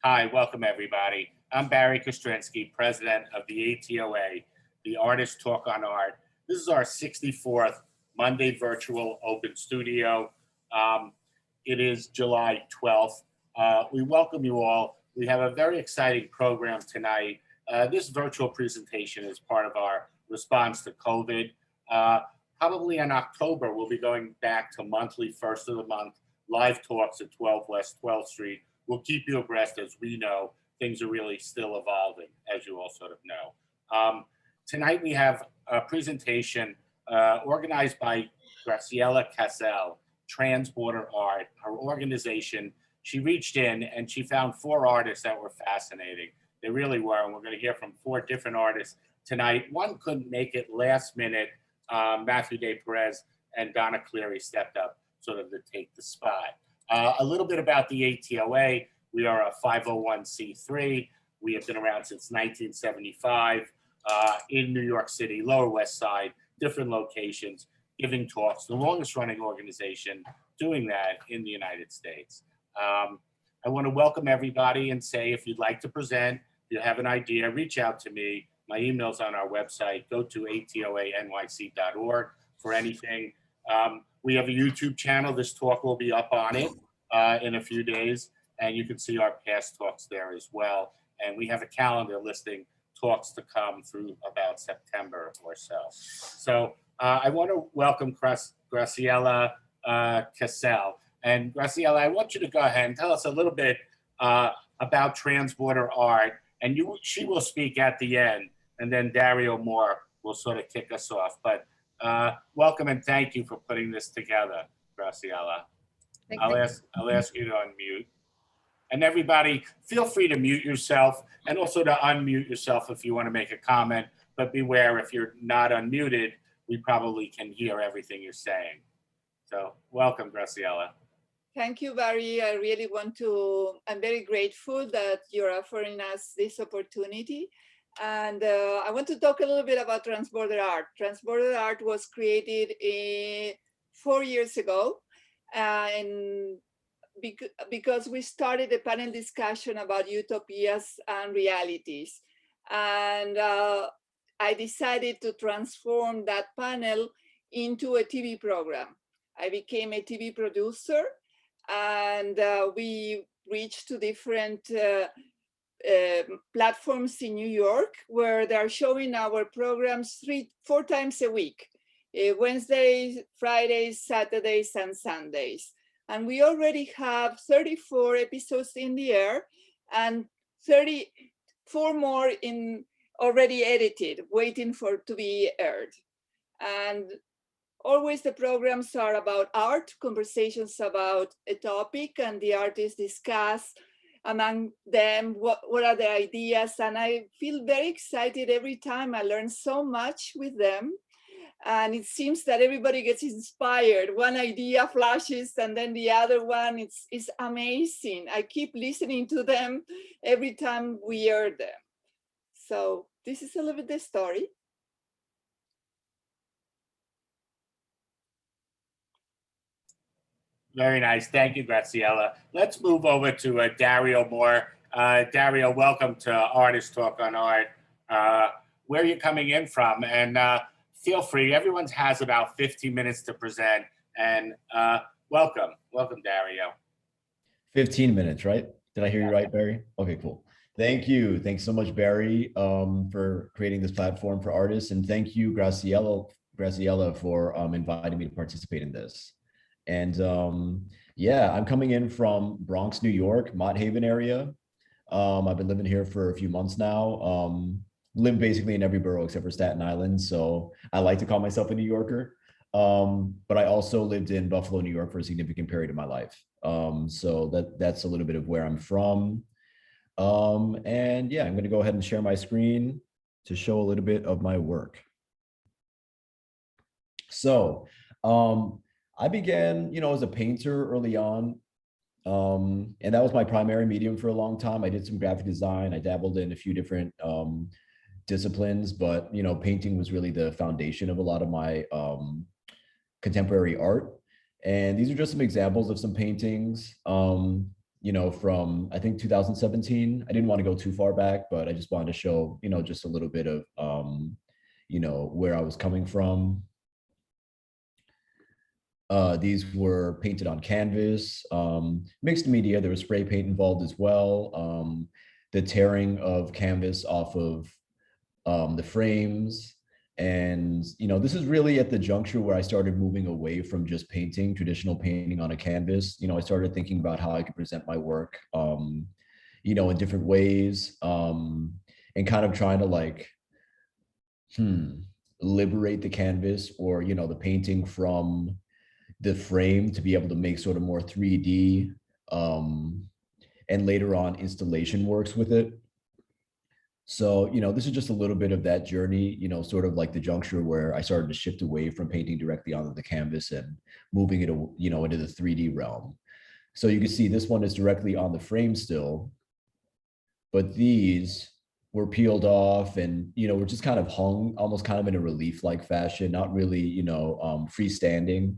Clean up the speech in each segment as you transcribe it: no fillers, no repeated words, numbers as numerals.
Hi, welcome everybody. I'm Barry Kostrinsky, president of the ATOA, the Artist Talk on Art. This is our 64th Monday virtual open studio. It is July 12th. We welcome you all. We have a very exciting program tonight. This virtual presentation is part of our response to COVID. Probably in October, we'll be going back to monthly, first of the month, live talks at 12 West 12th Street. We'll keep you abreast as we know things are really still evolving, as you all sort of know. Tonight we have a presentation organized by Graciela Cassel, Transborder Art, her organization. She reached in and she found 4 artists that were fascinating. They really were, and we're going to hear from 4 different artists tonight. One couldn't make it last minute. Matthew De Perez and Donna Cleary stepped up sort of to take the spot. A little bit about the ATOA. We are a 501c3. We have been around since 1975 in New York City, Lower West Side, different locations, giving talks, the longest running organization doing that in the United States. I want to welcome everybody and say, if you'd like to present, if you have an idea, reach out to me. My email's on our website. Go to atoanyc.org for anything. We have a YouTube channel. This talk will be up on it in a few days, and you can see our past talks there as well. And we have a calendar listing talks to come through about September or so. So I want to welcome Graciela Cassel. And Graciela, I want you to go ahead and tell us a little bit about Transborder Art, and she will speak at the end, and then Dario Mohr will sort of kick us off. But welcome and thank you for putting this together, Graciela. I'll ask you to unmute. And everybody, feel free to mute yourself and also to unmute yourself if you want to make a comment, but beware, if you're not unmuted, we probably can hear everything you're saying. So welcome, Graciela. Thank you, Barry. I'm very grateful that you're offering us this opportunity. And I want to talk a little bit about Transborder Art. Transborder Art was created 4 years ago, and because we started a panel discussion about utopias and realities. And I decided to transform that panel into a TV program. I became a TV producer, and we reached to different platforms in New York, where they're showing our programs 4 times a week, Wednesdays, Fridays, Saturdays, and Sundays. And we already have 34 episodes in the air and 34 more already edited, waiting to be aired. And always the programs are about art, conversations about a topic, and the artists discuss among them what are the ideas. And I feel very excited every time. I learn so much with them. And it seems that everybody gets inspired. One idea flashes and then the other one. It's amazing. I keep listening to them every time we air them. So this is a little bit the story. Very nice. Thank you, Graciela. Let's move over to Dario Mohr. Dario, welcome to Artist Talk on Art. Where are you coming in from? And feel free, everyone has about 15 minutes to present. And welcome, Dario. 15 minutes, right? Did I hear you right, Barry? Okay, cool. Thank you. Thanks so much, Barry, for creating this platform for artists. And thank you, Graciela, for inviting me to participate in this. And yeah, I'm coming in from Bronx, New York, Mott Haven area. I've been living here for a few months now. Live basically in every borough except for Staten Island. So I like to call myself a New Yorker. But I also lived in Buffalo, New York for a significant period of my life. So that's a little bit of where I'm from. And yeah, I'm going to go ahead and share my screen to show a little bit of my work. So I began, as a painter early on. And that was my primary medium for a long time. I did some graphic design. I dabbled in a few different disciplines, but painting was really the foundation of a lot of my contemporary art. And these are just some examples of some paintings. you know, from I think 2017. I didn't want to go too far back, but I just wanted to show, you know, just a little bit of, you know, where I was coming from. These were painted on canvas, mixed media. There was spray paint involved as well. The tearing of canvas off of the frames. And, you know, this is really at the juncture where I started moving away from just painting, traditional painting on a canvas. You know, I started thinking about how I could present my work, you know, in different ways, and kind of trying to like, liberate the canvas or, you know, the painting from the frame to be able to make sort of more 3D, and later on installation works with it. So, you know, this is just a little bit of that journey, you know, sort of like the juncture where I started to shift away from painting directly onto the canvas and moving it, you know, into the 3D realm. So you can see this one is directly on the frame still, but these were peeled off and, you know, were just kind of hung almost kind of in a relief-like fashion, not really, you know, freestanding,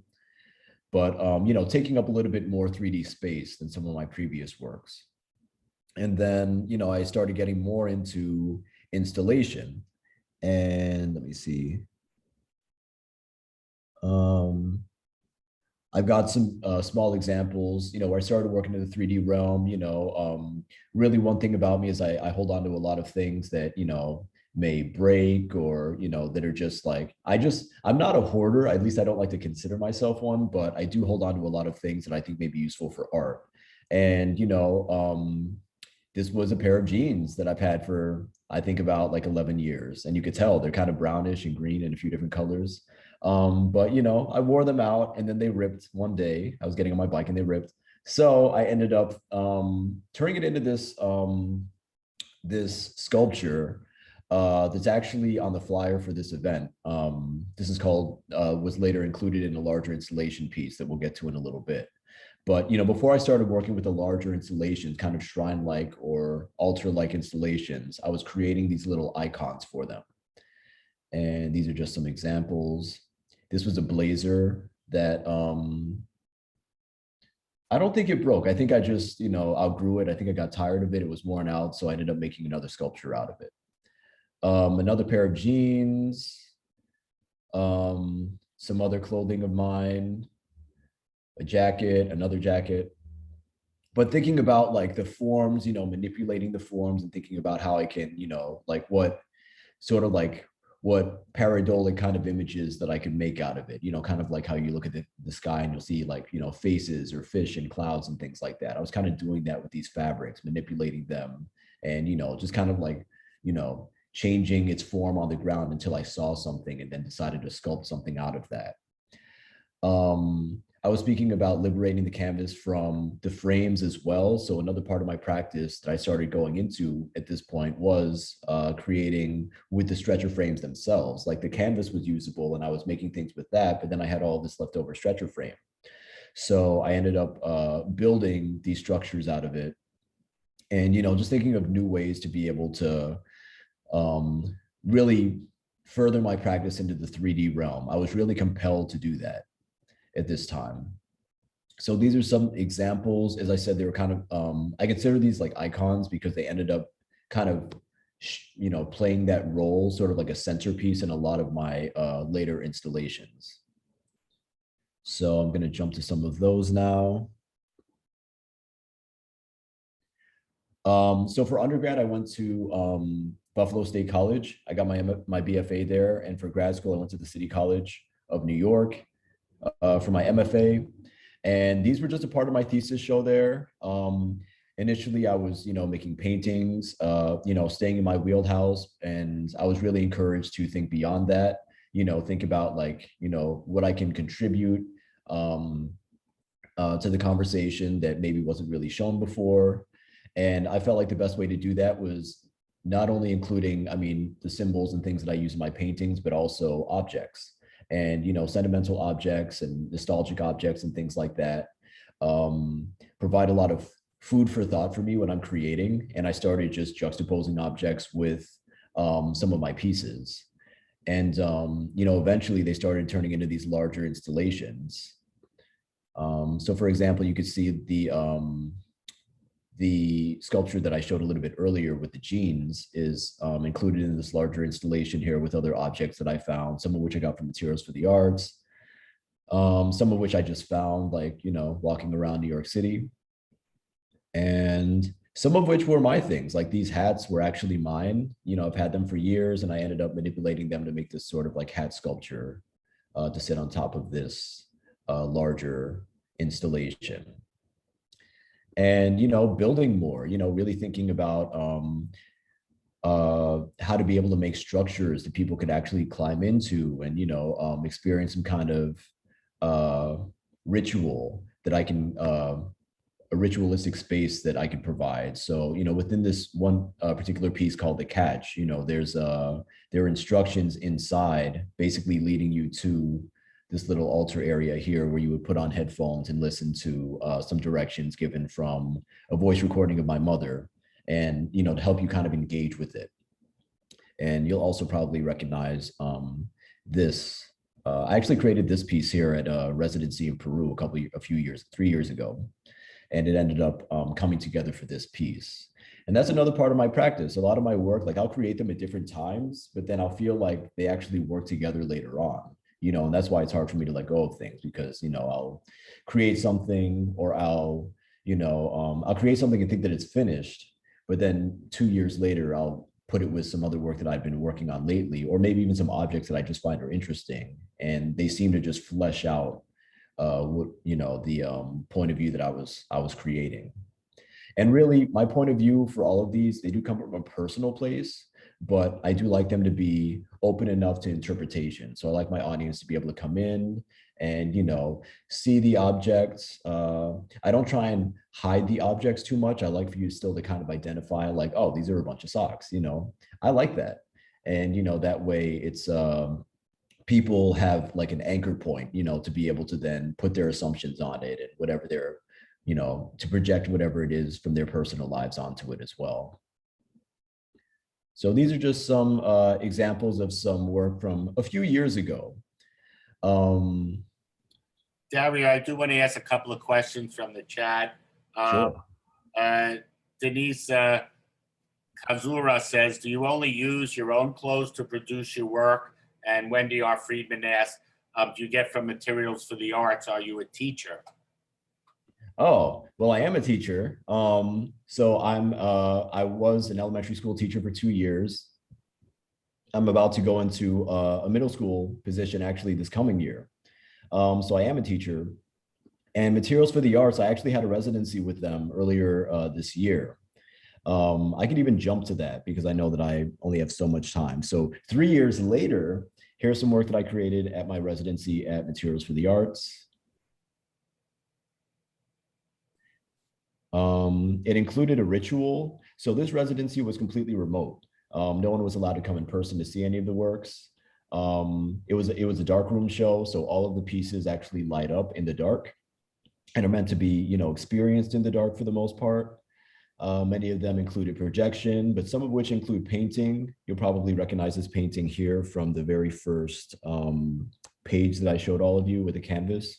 but, you know, taking up a little bit more 3D space than some of my previous works. And then, you know, I started getting more into installation. And let me see. I've got some small examples, you know, where I started working in the 3D realm. You know, really one thing about me is I hold on to a lot of things that, you know, may break or, you know, that are just like, I'm not a hoarder. At least I don't like to consider myself one, but I do hold on to a lot of things that I think may be useful for art. And, you know, this was a pair of jeans that I've had for, I think about like 11 years. And you could tell they're kind of brownish and green in a few different colors. But, you know, I wore them out and then they ripped one day. I was getting on my bike and they ripped. So I ended up turning it into this, this sculpture that's actually on the flyer for this event. This is called, was later included in a larger installation piece that we'll get to in a little bit. But, you know, before I started working with the larger installations, kind of shrine-like or altar-like installations, I was creating these little icons for them. And these are just some examples. This was a blazer that I don't think it broke. I think I just, you know, outgrew it. I think I got tired of it. It was worn out. So I ended up making another sculpture out of it. Another pair of jeans, some other clothing of mine, a jacket, another jacket. But thinking about like the forms, you know, manipulating the forms and thinking about how I can, you know, like what sort of like what pareidolia kind of images that I can make out of it, you know, kind of like how you look at the sky and you'll see like, you know, faces or fish and clouds and things like that. I was kind of doing that with these fabrics, manipulating them and, you know, just kind of like, you know, changing its form on the ground until I saw something and then decided to sculpt something out of that. I was speaking about liberating the canvas from the frames as well. So another part of my practice that I started going into at this point was creating with the stretcher frames themselves. Like the canvas was usable and I was making things with that, but then I had all this leftover stretcher frame. So I ended up building these structures out of it. And, you know, just thinking of new ways to be able to really further my practice into the 3D realm. I was really compelled to do that at this time. So these are some examples. As I said, they were kind of, I consider these like icons because they ended up kind of, you know, playing that role, sort of like a centerpiece in a lot of my later installations. So I'm going to jump to some of those now. So for undergrad, I went to Buffalo State College. I got my BFA there. And for grad school, I went to the City College of New York for my MFA. And these were just a part of my thesis show there. Initially, I was, you know, making paintings, you know, staying in my wheelhouse. And I was really encouraged to think beyond that, you know, think about like, you know, what I can contribute to the conversation that maybe wasn't really shown before. And I felt like the best way to do that was not only including, I mean, the symbols and things that I use in my paintings, but also objects and, you know, sentimental objects and nostalgic objects and things like that provide a lot of food for thought for me when I'm creating. And I started just juxtaposing objects with some of my pieces. And, you know, eventually they started turning into these larger installations. So for example, you could see the sculpture that I showed a little bit earlier with the jeans is included in this larger installation here with other objects that I found, some of which I got from Materials for the Arts, some of which I just found, like, you know, walking around New York City. And some of which were my things, like these hats were actually mine. You know, I've had them for years and I ended up manipulating them to make this sort of like hat sculpture to sit on top of this larger installation. And, you know, building more, you know, really thinking about how to be able to make structures that people could actually climb into and, you know, experience some kind of ritual that I can, a ritualistic space that I could provide. So, you know, within this one particular piece called The Catch, you know, there are instructions inside basically leading you to this little altar area here where you would put on headphones and listen to some directions given from a voice recording of my mother, and, you know, to help you kind of engage with it. And you'll also probably recognize this. I actually created this piece here at a residency in Peru 3 years ago. And it ended up coming together for this piece. And that's another part of my practice. A lot of my work, like I'll create them at different times, but then I'll feel like they actually work together later on, you know, and that's why it's hard for me to let go of things, because, you know, I'll create something or I'll create something and think that it's finished, but then 2 years later, I'll put it with some other work that I've been working on lately, or maybe even some objects that I just find are interesting. And they seem to just flesh out the point of view that I was creating. And really, my point of view for all of these, they do come from a personal place, but I do like them to be open enough to interpretation. So I like my audience to be able to come in and, you know, see the objects. I don't try and hide the objects too much. I like for you still to kind of identify, like, oh, these are a bunch of socks, you know. I like that. And, you know, that way it's people have like an anchor point, you know, to be able to then put their assumptions on it and whatever they're, you know, to project whatever it is from their personal lives onto it as well. So these are just some examples of some work from a few years ago. Dario, I do want to ask a couple of questions from the chat. Sure. Denise Kazura says, do you only use your own clothes to produce your work? And Wendy R. Friedman asks, do you get from Materials for the Arts? Are you a teacher? Oh, well, I am a teacher. So I was an elementary school teacher for 2 years. I'm about to go into a middle school position actually this coming year. So I am a teacher. And Materials for the Arts, I actually had a residency with them earlier this year. I could even jump to that because I know that I only have so much time. So 3 years later, here's some work that I created at my residency at Materials for the Arts. It included a ritual. So this residency was completely remote. No one was allowed to come in person to see any of the works. It was a darkroom show, so all of the pieces actually light up in the dark and are meant to be, you know, experienced in the dark for the most part. Many of them included projection, but some of which include painting. You'll probably recognize this painting here from the very first page that I showed all of you with the canvas.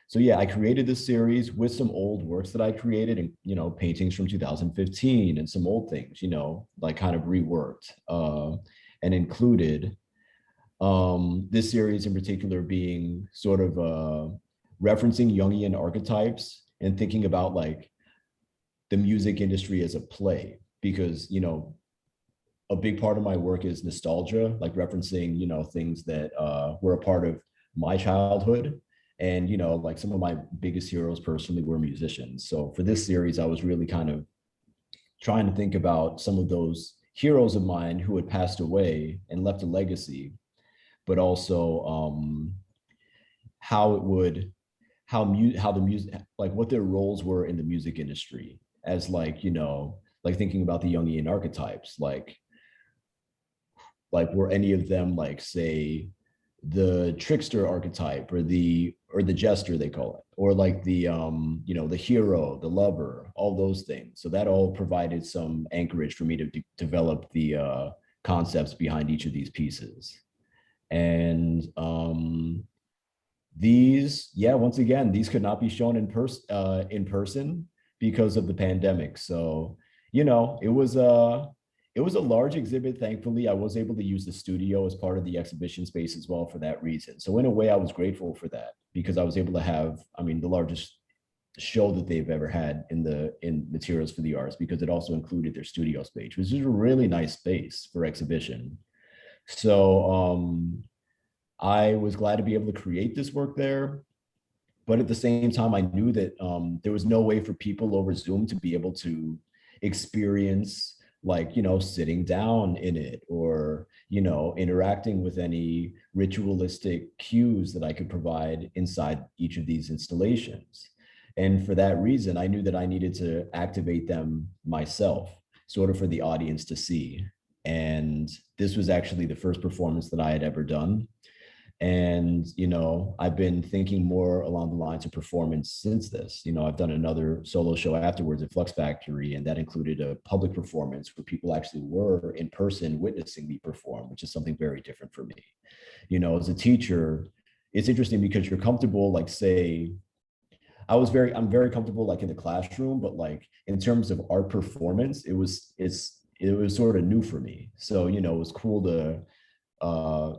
So yeah, I created this series with some old works that I created, and, you know, paintings from 2015 and some old things, you know, like kind of reworked and included this series in particular being sort of referencing Jungian archetypes and thinking about like the music industry as a play, because, you know, a big part of my work is nostalgia, like referencing, you know, things that were a part of my childhood. And, you know, like some of my biggest heroes personally were musicians. So for this series, I was really kind of trying to think about some of those heroes of mine who had passed away and left a legacy, but also how the music, like what their roles were in the music industry, as like, you know, like thinking about the Jungian archetypes, like were any of them, like, say, the trickster archetype or the jester, they call it, or like the you know, the hero, the lover, all those things. So that all provided some anchorage for me to develop the concepts behind each of these pieces. And these, yeah, once again, these could not be shown in person, because of the pandemic. So, you know, it was a large exhibit. Thankfully, I was able to use the studio as part of the exhibition space as well for that reason. So in a way, I was grateful for that because I was able to have, I mean, the largest show that they've ever had in Materials for the Arts, because it also included their studio space, which is a really nice space for exhibition. So I was glad to be able to create this work there. But at the same time, I knew that there was no way for people over Zoom to be able to experience, like, you know, sitting down in it or, you know, interacting with any ritualistic cues that I could provide inside each of these installations. And for that reason, I knew that I needed to activate them myself, sort of for the audience to see. And this was actually the first performance that I had ever done. And, you know, I've been thinking more along the lines of performance since this. You know, I've done another solo show afterwards at Flux Factory, and that included a public performance where people actually were in person witnessing me perform, which is something very different for me. You know, as a teacher, it's interesting because you're comfortable, like, say, I'm very comfortable like in the classroom, but like in terms of art performance, it was sort of new for me. So, you know, it was cool to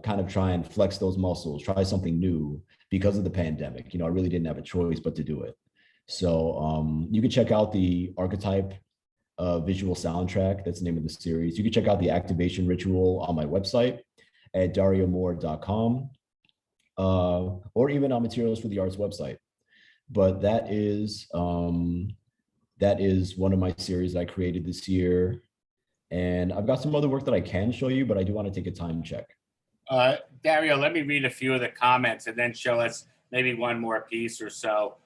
kind of try and flex those muscles, try something new because of the pandemic. You know, I really didn't have a choice but to do it. So you can check out the Archetype visual soundtrack. That's the name of the series. You can check out the activation ritual on my website at dariomohr.com or even on Materials for the Arts website. But that is one of my series that I created this year. And I've got some other work that I can show you, but I do want to take a time check. Dario, let me read a few of the comments and then show us maybe one more piece or so.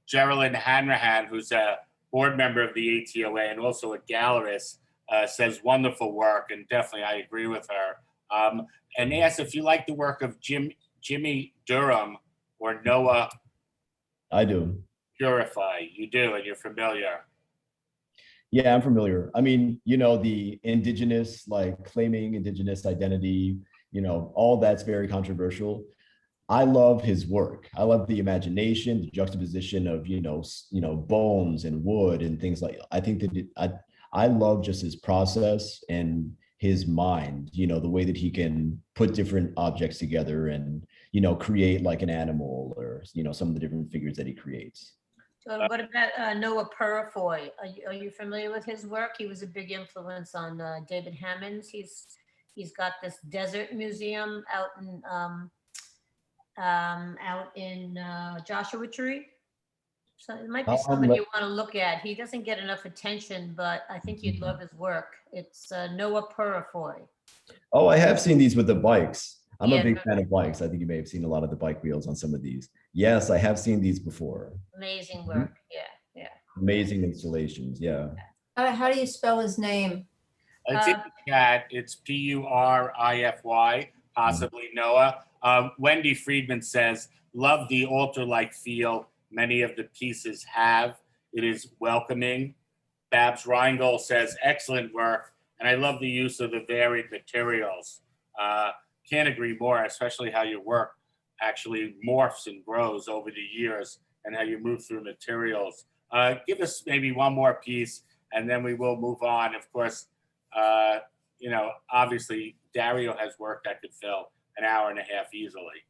Geraldine Hanrahan, who's a board member of the ATOA and also a gallerist, says wonderful work, and definitely I agree with her. And asks if you like the work of Jimmy Durham or Noah. I do. Purify. You do, and you're familiar. Yeah, I'm familiar. I mean, you know, the indigenous, like claiming indigenous identity, you know, all that's very controversial. I love his work. I love the imagination, the juxtaposition of, you know, bones and wood and things like. I think that I love just his process and his mind. You know, the way that he can put different objects together and, you know, create like an animal or, you know, some of the different figures that he creates. So what about Noah Purifoy? Are you familiar with his work? He was a big influence on David Hammons. He's got this desert museum out in Joshua Tree. So it might be somebody you want to look at. He doesn't get enough attention, but I think you'd love his work. It's Noah Purifoy. Oh, I have seen these with the bikes. I'm a big fan of bikes. I think you may have seen a lot of the bike wheels on some of these. Yes, I have seen these before. Amazing work. Yeah. Amazing installations. Yeah. How do you spell his name? It's in the chat. It's Purify, possibly Noah. Wendy Friedman says, love the altar-like feel many of the pieces have. It is welcoming. Babs Reingold says, excellent work. And I love the use of the varied materials. Can't agree more, especially how your work actually morphs and grows over the years and how you move through materials. Give us maybe one more piece and then we will move on. Of course, you know, obviously Dario has work that could fill an hour and a half easily.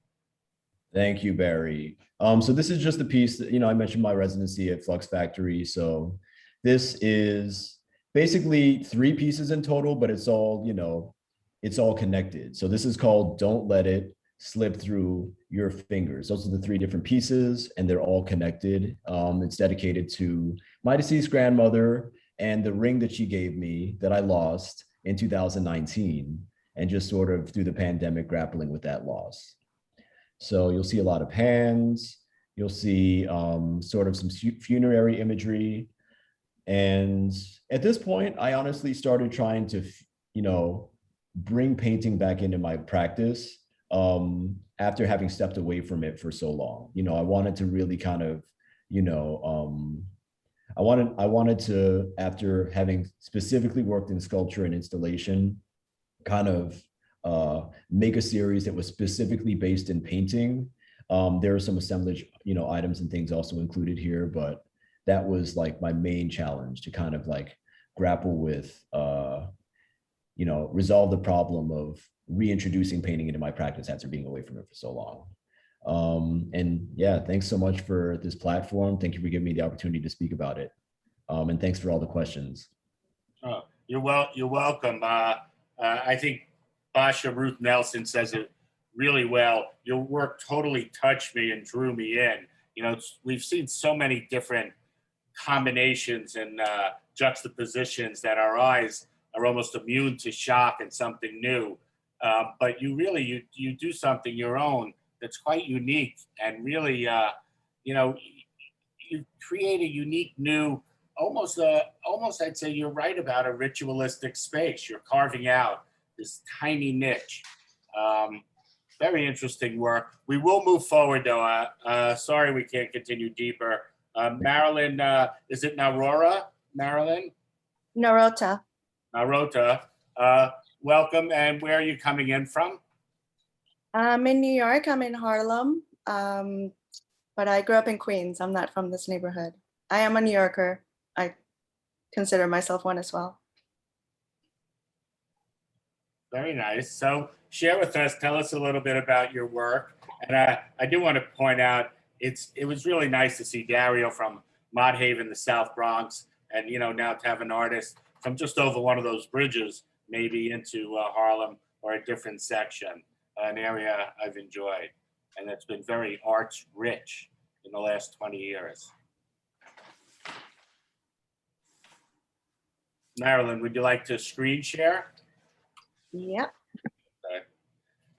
Thank you, Barry. So this is just a piece that, you know, I mentioned my residency at Flux Factory. So this is basically 3 pieces in total, but it's all, you know, it's all connected. So this is called Don't Let It Slip Through Your Fingers. Those are the 3 different pieces and they're all connected. It's dedicated to my deceased grandmother and the ring that she gave me that I lost in 2019 and just sort of through the pandemic grappling with that loss. So you'll see a lot of hands, you'll see sort of some funerary imagery. And at this point, I honestly started trying to, you know, bring painting back into my practice after having stepped away from it for so long. You know, I wanted to really kind of, you know, I wanted to, after having specifically worked in sculpture and installation, kind of make a series that was specifically based in painting. There are some assemblage, you know, items and things also included here, but that was like my main challenge, to kind of like grapple with, resolve the problem of reintroducing painting into my practice after being away from it for so long. And yeah, thanks so much for this platform. Thank you for giving me the opportunity to speak about it. And thanks for all the questions. Oh, you're welcome. I think Basha Ruth Nelson says it really well. Your work totally touched me and drew me in. We've seen so many different combinations and juxtapositions that our eyes are almost immune to shock and something new. But you do something your own that's quite unique, and really, you create a unique new, almost I'd say you're right about a ritualistic space. You're carving out this tiny niche. Very interesting work. We will move forward though. Sorry, we can't continue deeper. Marilyn, is it Narora? Marilyn? Narota. Narota. Welcome. And where are you coming in from? I'm in New York. I'm in Harlem. But I grew up in Queens. I'm not from this neighborhood. I am a New Yorker. I consider myself one as well. Very nice. So share with us, tell us a little bit about your work. And I do want to point out, it was really nice to see Dario from Mott Haven, the South Bronx, and now to have an artist from just over one of those bridges, maybe into Harlem or a different section, an area I've enjoyed. And it's been very arts rich in the last 20 years. Marilyn, would you like to screen share? Yep. Okay.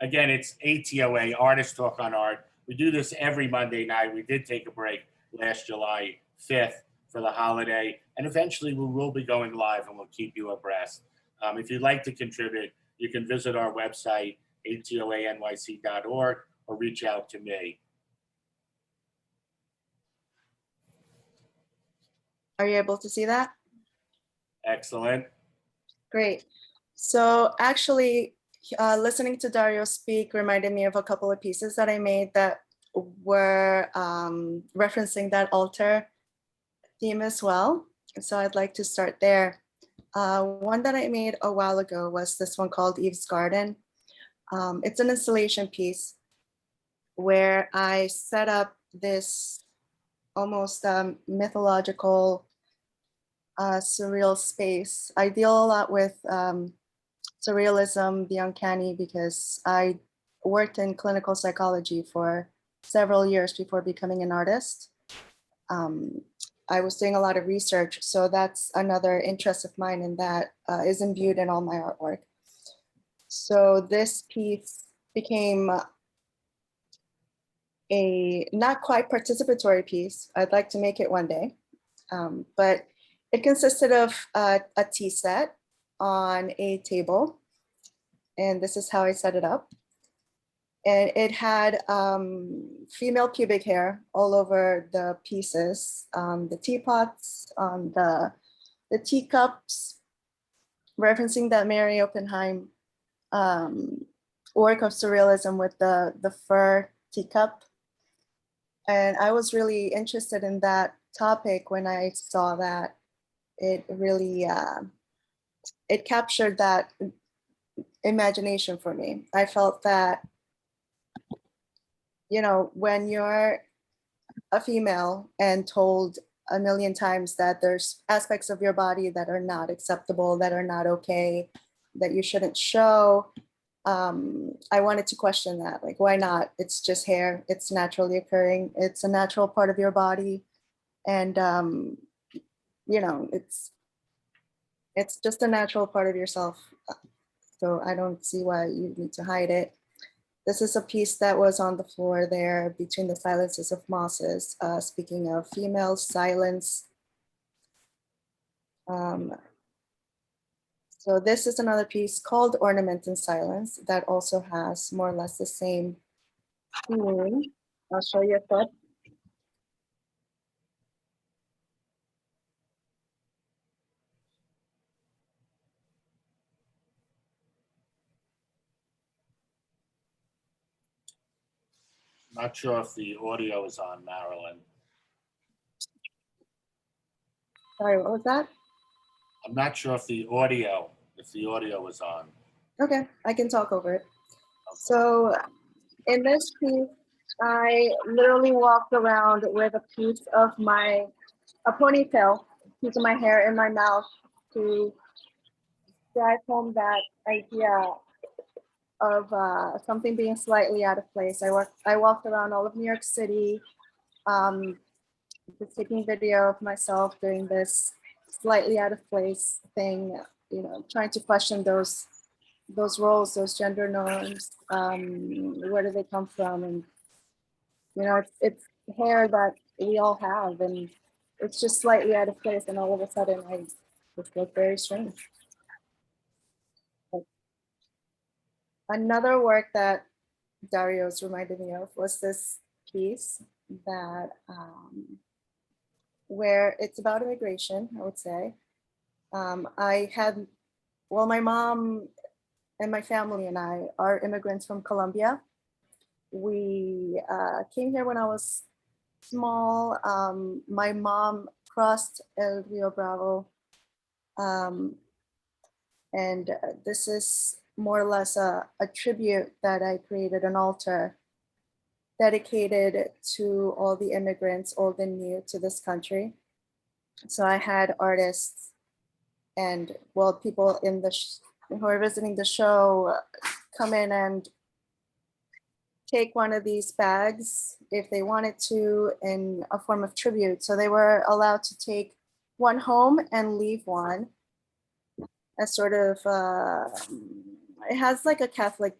Again, it's ATOA, Artist Talk on Art. We do this every Monday night. We did take a break last July 5th for the holiday, and eventually we will be going live and we'll keep you abreast. If you'd like to contribute, you can visit our website, atoanyc.org, or reach out to me. Are you able to see that? Excellent. Great. So actually, listening to Dario speak reminded me of a couple of pieces that I made that were referencing that altar theme as well. So I'd like to start there. One that I made a while ago was this one called Eve's Garden. It's an installation piece where I set up this almost mythological surreal space. I deal a lot with surrealism, the uncanny, because I worked in clinical psychology for several years before becoming an artist. I was doing a lot of research, so that's another interest of mine, and that is imbued in all my artwork. So this piece became a not quite participatory piece. I'd like to make it one day, but it consisted of a tea set on a table, and this is how I set it up. And it had female pubic hair all over the pieces, the teapots, on the teacups, referencing that Mary Oppenheim work of surrealism with the fur teacup. And I was really interested in that topic when I saw that. It really, it captured that imagination for me. I felt that, when you're a female and told a million times that there's aspects of your body that are not acceptable, that are not okay, that you shouldn't show, I wanted to question that. Like, why not? It's just hair. It's naturally occurring. It's a natural part of your body. And, it's just a natural part of yourself. So I don't see why you need to hide it. This is a piece that was on the floor there between the silences of mosses, speaking of female silence. So this is another piece called Ornament in Silence that also has more or less the same theme. I'll show you a clip. Not sure if the audio is on, Marilyn. Sorry, what was that? I'm not sure if the audio was on. Okay, I can talk over it. So in this piece, I literally walked around with a piece of a ponytail, piece of my hair in my mouth to drive home that idea of something being slightly out of place. I walked around all of New York City, just taking video of myself doing this slightly out of place thing, you know, trying to question those roles, those gender norms, where do they come from? And, you know, it's hair that we all have, and it's just slightly out of place, and all of a sudden I just look very strange. Another work that Dario's reminded me of was this piece that where it's about immigration, I would say. My mom and my family and I are immigrants from Colombia. We came here when I was small. My mom crossed El Rio Bravo. And this is more or less a tribute that I created, an altar dedicated to all the immigrants, old and new, to this country. So I had artists and people in who are visiting the show come in and take one of these bags if they wanted to, in a form of tribute. So they were allowed to take one home and leave one as sort of, it has like a Catholic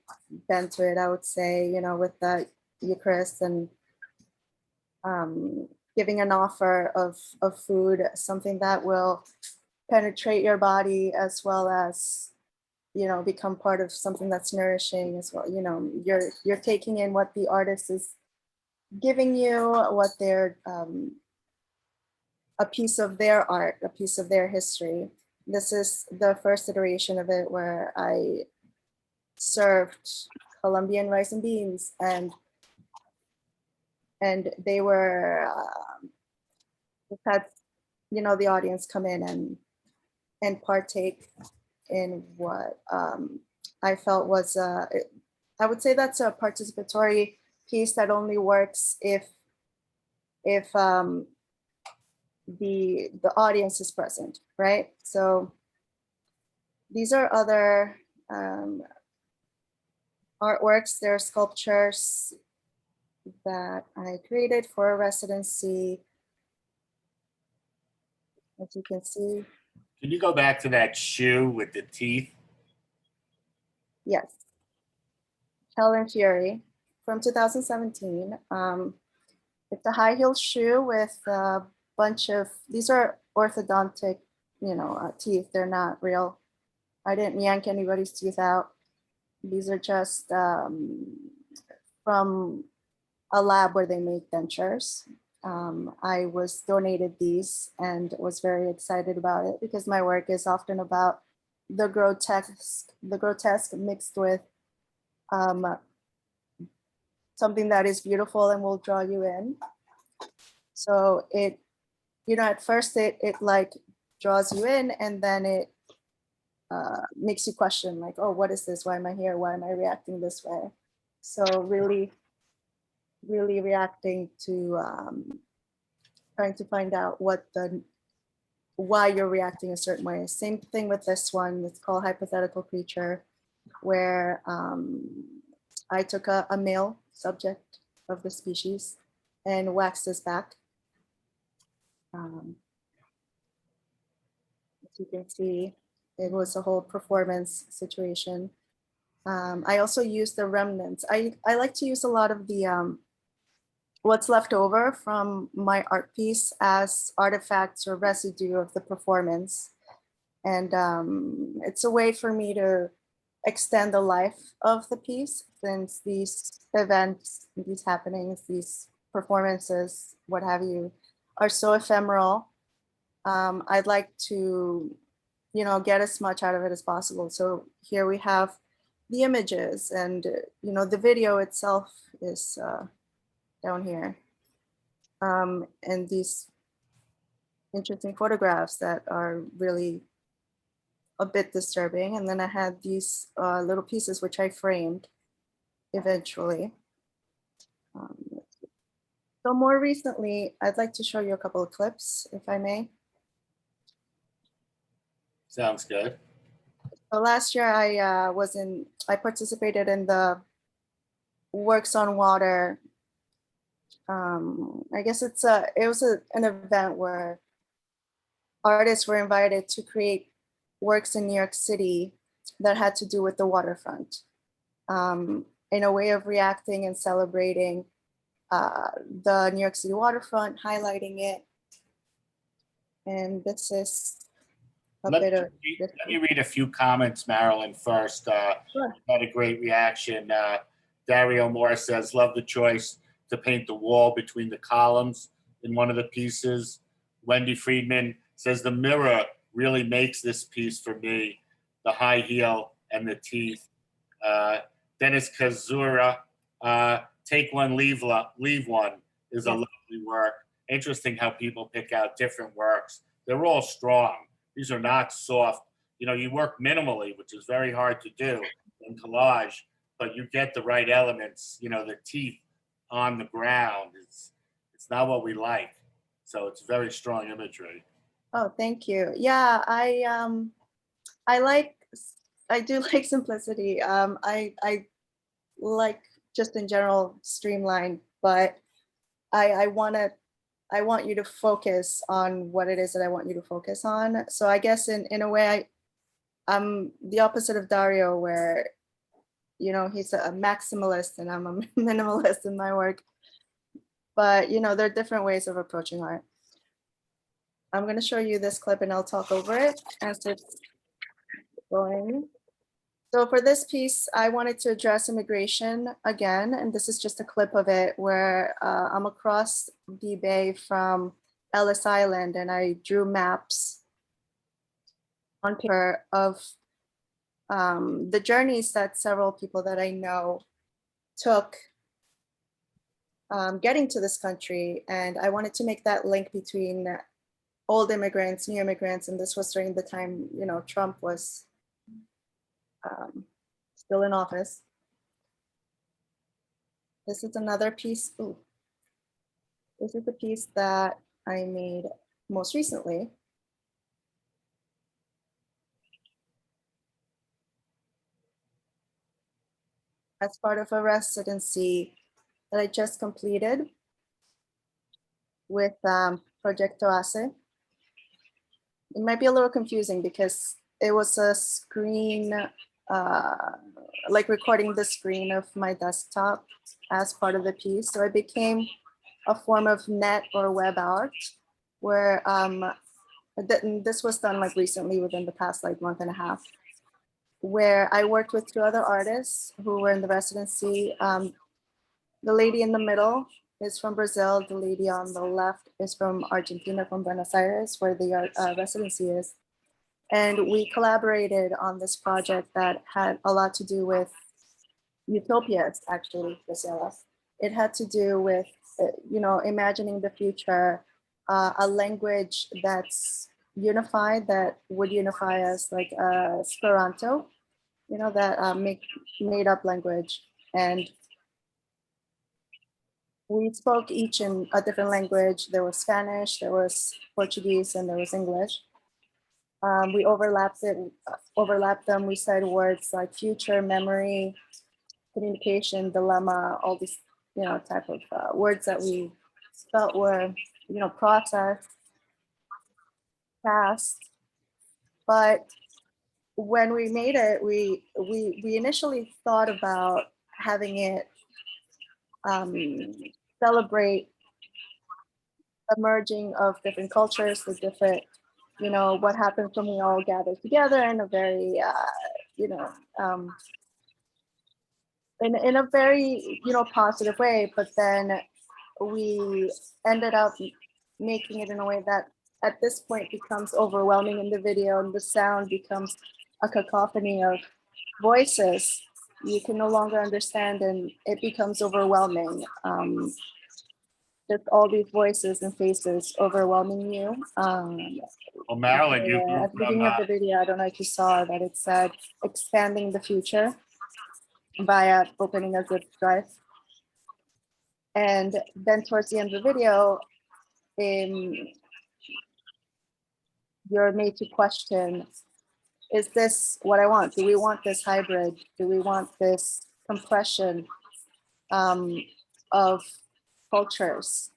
bent to it, I would say, you know, with the Eucharist and giving an offer of food, something that will penetrate your body as well as, you know, become part of something that's nourishing as well. You know, you're taking in what the artist is giving you, what they're, a piece of their art, a piece of their history. This is the first iteration of it where I served Colombian rice and beans, and they were had, you know, the audience come in and partake in what I felt was I would say that's a participatory piece that only works if the audience is present, right? So these are other artworks. They're sculptures that I created for a residency. As you can see. Can you go back to that shoe with the teeth? Yes. Helen Fury from 2017. It's a high heel shoe with a bunch of, these are orthodontic, you know, teeth. They're not real. I didn't yank anybody's teeth out. These are just from a lab where they make dentures. I was donated these and was very excited about it because my work is often about the grotesque mixed with something that is beautiful and will draw you in. So it, you know, at first it like draws you in, and then it makes you question, like, oh, what is this? Why am I here? Why am I reacting this way? So really reacting to trying to find out why you're reacting a certain way. Same thing with this one. It's called Hypothetical Creature, where I took a male subject of the species and waxed his back. As you can see, it was a whole performance situation. I also used the remnants. I like to use a lot of the what's left over from my art piece as artifacts or residue of the performance. And it's a way for me to extend the life of the piece, since these events, these happenings, these performances, what have you, are so ephemeral. I'd like to, you know, get as much out of it as possible. So here we have the images, and, you know, the video itself is down here. And these interesting photographs that are really a bit disturbing. And then I had these little pieces which I framed eventually. So more recently, I'd like to show you a couple of clips, if I may. Sounds good. So last year I participated in the Works on Water. I guess it was an event where artists were invited to create works in New York City that had to do with the waterfront, in a way of reacting and celebrating the New York City waterfront, highlighting it. And this is a Let bit of. me read a few comments, Marilyn, first. Sure. Had a great reaction. Dario Mohr says, love the choice to paint the wall between the columns in one of the pieces. Wendy Friedman says, the mirror really makes this piece for me, the high heel and the teeth. Dennis Kazura, take one, leave one is a lovely work. Interesting how people pick out different works. They're all strong. These are not soft. You know, you work minimally, which is very hard to do in collage, but you get the right elements. You know, the teeth on the ground. It's not what we like. So it's very strong imagery. Oh, thank you. Yeah, I do like simplicity. I like just in general streamline, but I want you to focus on what it is that I want you to focus on. So I guess in a way I'm the opposite of Dario, where, you know, he's a maximalist and I'm a minimalist in my work. But, you know, there are different ways of approaching art. I'm going to show you this clip and I'll talk over it as it's going. So for this piece, I wanted to address immigration again, and this is just a clip of it where I'm across the bay from Ellis Island, and I drew maps on paper of the journeys that several people that I know took getting to this country. And I wanted to make that link between old immigrants, new immigrants, and this was during the time, you know, Trump was still in office. This is another piece. Ooh. This is the piece that I made most recently. As part of a residency that I just completed with Project ATOA. It might be a little confusing because it was a screen, like recording the screen of my desktop as part of the piece. So it became a form of net or web art where this was done like recently within the past like month and a half, where I worked with two other artists who were in the residency. The lady in the middle is from Brazil. The lady on the left is from Argentina, from Buenos Aires, where the residency is. And we collaborated on this project that had a lot to do with utopias, actually, Graciella. It had to do with, you know, imagining the future, a language that's unified, that would unify us, like Esperanto, you know, that made up language. And we spoke each in a different language. There was Spanish, there was Portuguese, and there was English. We overlapped them. We said words like future, memory, communication, dilemma, all these, you know, type of words that we felt were, you know, processed, past. But when we made it, we initially thought about having it celebrate the merging of different cultures, the different, you know, what happens when we all gather together in a very, you know, in a very, you know, positive way. But then we ended up making it in a way that at this point becomes overwhelming in the video, and the sound becomes a cacophony of voices you can no longer understand, and it becomes overwhelming. just all these voices and faces overwhelming you. Well, Marilyn, you At moved the from, beginning of the video, I don't know if you saw that it said expanding the future via opening a zip drive. And then towards the end of the video, you're made to question, is this what I want? Do we want this hybrid? Do we want this compression of cultures?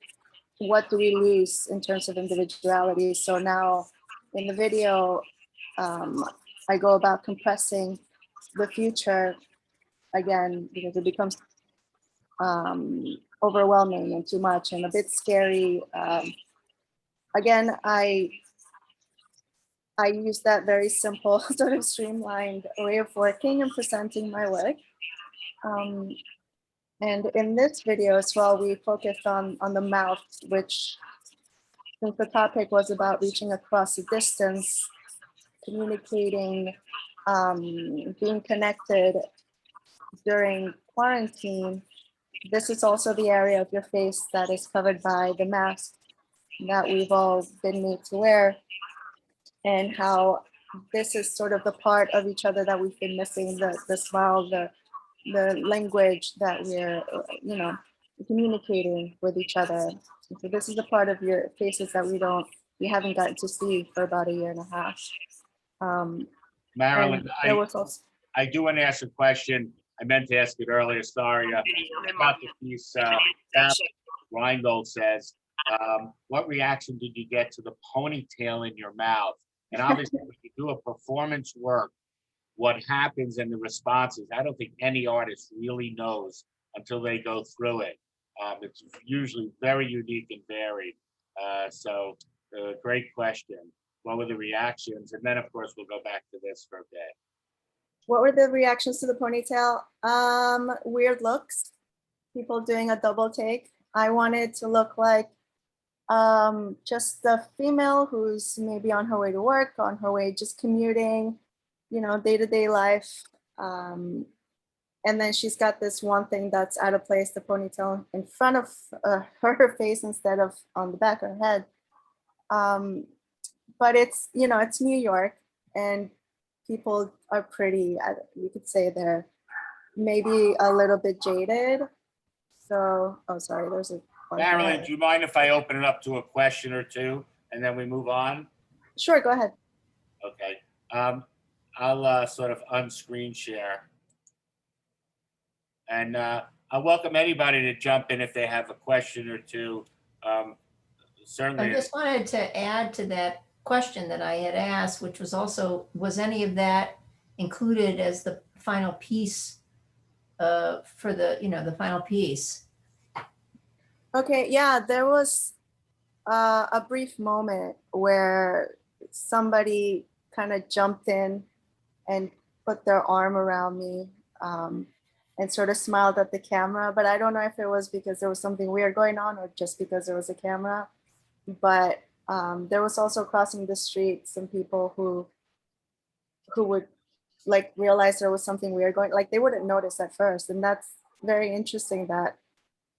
What do we lose in terms of individuality? So now in the video, I go about compressing the future again, because it becomes overwhelming and too much and a bit scary. Again, I use that very simple, sort of streamlined way of working and presenting my work. And in this video as well, we focused on the mouth, which, since the topic was about reaching across the distance, communicating, being connected during quarantine, this is also the area of your face that is covered by the mask that we've all been made to wear, and how this is sort of the part of each other that we've been missing, the smile, the language that we're, communicating with each other. So this is the part of your faces that we haven't gotten to see for about 1.5 years. Marilyn, there was also, I do want to ask a question. I meant to ask it earlier, sorry. About the piece, Reingold says, what reaction did you get to the ponytail in your mouth? And obviously, when you do a performance work, what happens and the responses, I don't think any artist really knows until they go through it. It's usually very unique and varied. So great question. What were the reactions? And then, of course, we'll go back to this for a bit. what were the reactions to the ponytail? Weird looks, people doing a double take. I wanted to look like just the female who's maybe on her way to work, on her way just commuting, day-to-day life. And then she's got this one thing that's out of place, the ponytail in front of her face instead of on the back of her head. But it's, it's New York, and people are pretty, you could say they're maybe a little bit jaded. So, oh, sorry, there's a. Marilyn, do you mind if I open it up to a question or two and then we move on? Sure, go ahead. Okay. I'll sort of unscreen share. And I welcome anybody to jump in if they have a question or two. Certainly. I just wanted to add to that question that I had asked, which was also, was any of that included as the final piece for the final piece? Okay, yeah, there was a brief moment where somebody kind of jumped in and put their arm around me and sort of smiled at the camera. But I don't know if it was because there was something weird going on or just because there was a camera. But there was also crossing the street some people who would like realize there was something weird going, like they wouldn't notice at first. And that's very interesting that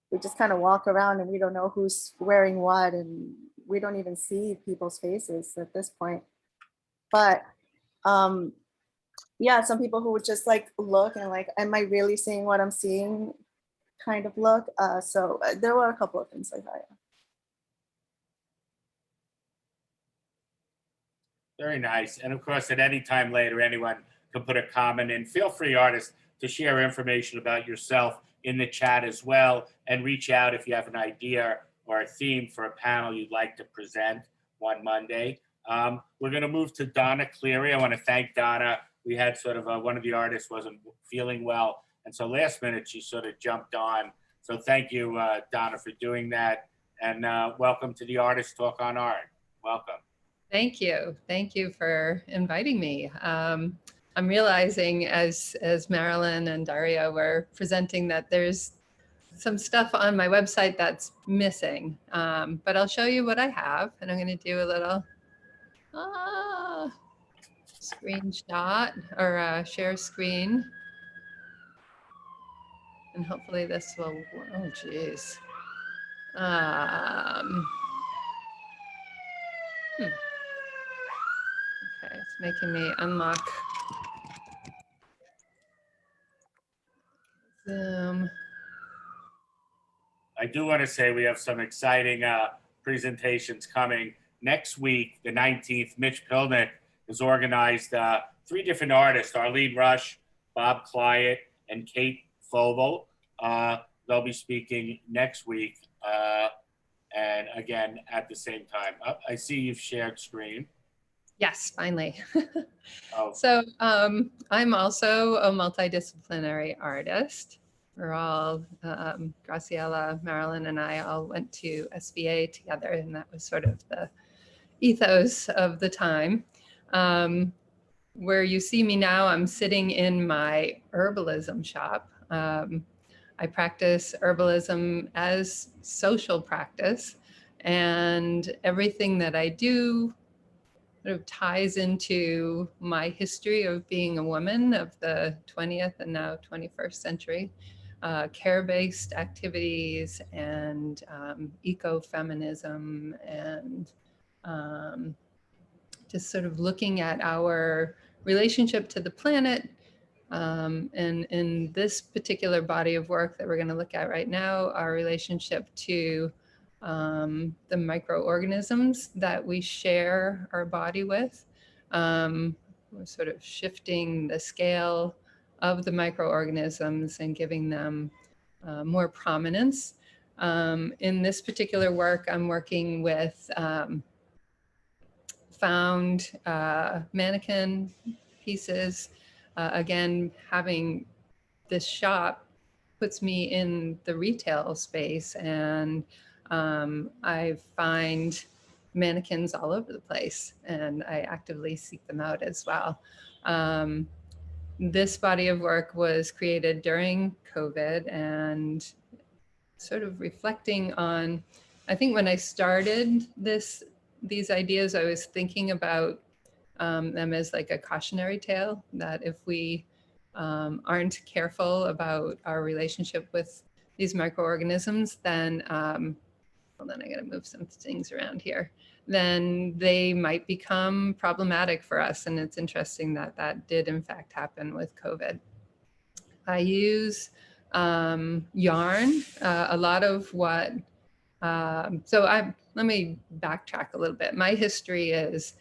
we just kind of walk around and we don't know who's wearing what, and we don't even see people's faces at this point. But yeah, some people who would just like look and like, am I really seeing what I'm seeing kind of look. So there were a couple of things like that. Very nice. And of course, at any time later, anyone can put a comment in. Feel free, artists, to share information about yourself in the chat as well, and reach out if you have an idea or a theme for a panel you'd like to present one Monday. We're going to move to Donna Cleary. I want to thank Donna. We had sort of one of the artists wasn't feeling well, and so last minute she sort of jumped on. So thank you, Donna, for doing that. And welcome to the Artist Talk on Art. Welcome. Thank you. Thank you for inviting me. I'm realizing as Marilyn and Dario were presenting that there's some stuff on my website that's missing, but I'll show you what I have, and I'm going to do a little screenshot or share screen, and hopefully this will, oh geez. Okay, it's making me unlock Zoom. I do want to say we have some exciting presentations coming. Next week, the 19th, Mitch Pilnick has organized 3 different artists, Arlene Rush, Bob Clyott, and Kate Fovel. They'll be speaking next week, and again, at the same time. I see you've shared screen. Yes, finally. Oh. So I'm also a multidisciplinary artist. We're all, Graciella, Marilyn, and I all went to SVA together, and that was sort of the ethos of the time. Where you see me now, I'm sitting in my herbalism shop. I practice herbalism as social practice, and everything that I do sort of ties into my history of being a woman of the 20th and now 21st century, care-based activities and ecofeminism and just sort of looking at our relationship to the planet. And in this particular body of work that we're going to look at right now, our relationship to the microorganisms that we share our body with. We're sort of shifting the scale of the microorganisms and giving them more prominence. In this particular work, I'm working with found mannequin pieces. Again, having this shop puts me in the retail space, and I find mannequins all over the place, and I actively seek them out as well. This body of work was created during COVID and sort of reflecting on, I think when I started these ideas, I was thinking about them as like a cautionary tale, that if we aren't careful about our relationship with these microorganisms, then, hold on, I gotta move some things around here, then they might become problematic for us. And it's interesting that that did in fact happen with COVID. I use yarn, a lot of what, let me backtrack a little bit. My history is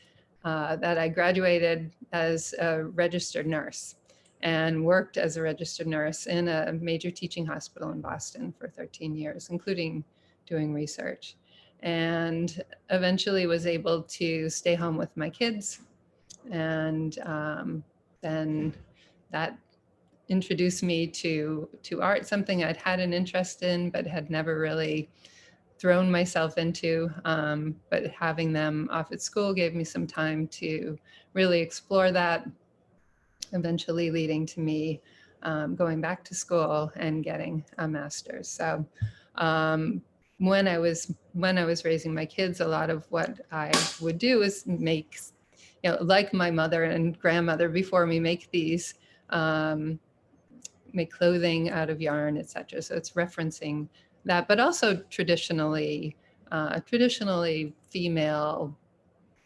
that I graduated as a registered nurse and worked as a registered nurse in a major teaching hospital in Boston for 13 years, including doing research. And eventually was able to stay home with my kids. And then that introduced me to art, something I'd had an interest in, but had never really thrown myself into. But having them off at school gave me some time to really explore that, eventually leading to me going back to school and getting a master's. So when I was raising my kids, a lot of what I would do is make, like my mother and grandmother before me, make these, make clothing out of yarn, etc. So it's referencing that, but also traditionally female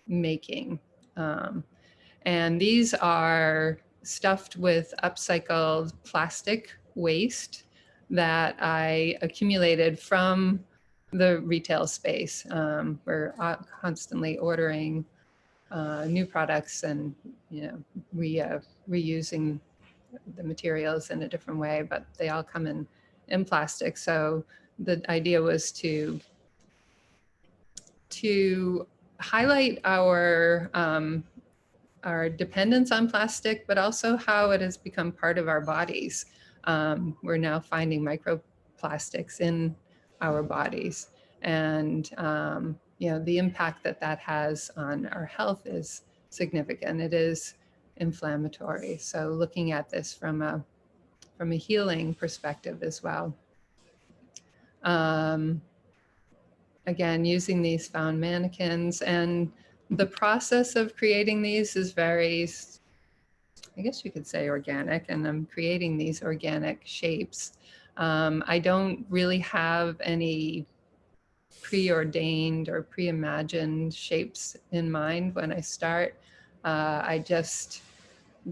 making. And these are stuffed with upcycled plastic waste that I accumulated from the retail space. We're constantly ordering new products and reusing the materials in a different way, but they all come in plastic. So the idea was to highlight our dependence on plastic, but also how it has become part of our bodies. We're now finding microplastics in our bodies, and the impact that has on our health is significant. It is inflammatory. So looking at this from a healing perspective as well. Again, using these found mannequins, and the process of creating these is very, I guess you could say, organic, and I'm creating these organic shapes. I don't really have any preordained or pre-imagined shapes in mind when I start. I just,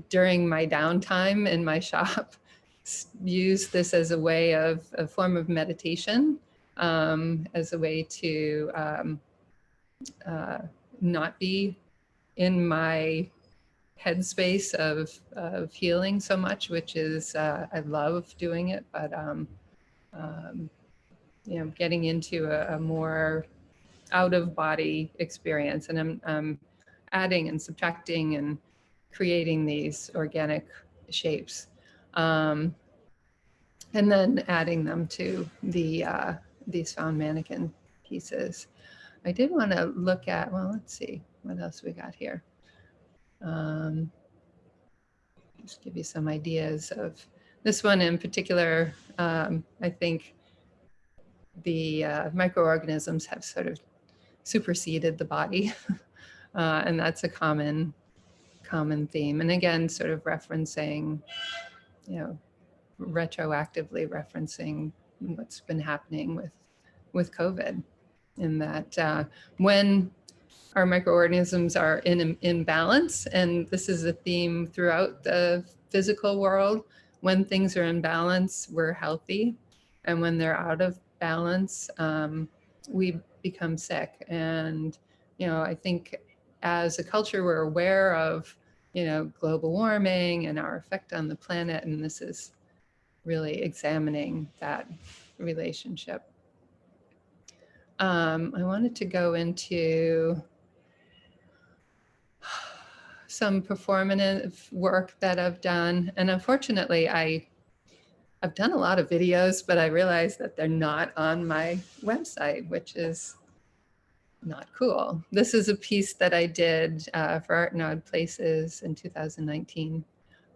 during my downtime in my shop, use this as a way of a form of meditation, as a way to not be in my headspace of healing so much, which is, I love doing it, but you know, getting into a more out of body experience. And I'm adding and subtracting and creating these organic shapes. And then adding them to the these found mannequin pieces. I did want to look at, well, let's see what else we got here. Just give you some ideas of this one in particular. I think the microorganisms have sort of superseded the body, and that's a common theme. And again, sort of referencing, you know, retroactively referencing what's been happening with COVID, in that when our microorganisms are in balance, and this is a theme throughout the physical world, when things are in balance, we're healthy. And when they're out of balance, we become sick. And, you know, I think as a culture, we're aware of, you know, global warming and our effect on the planet. And this is really examining that relationship. I wanted to go into some performative work that I've done. And unfortunately, I've done a lot of videos, but I realized that they're not on my website, which is not cool. This is a piece that I did for Art in Odd Places in 2019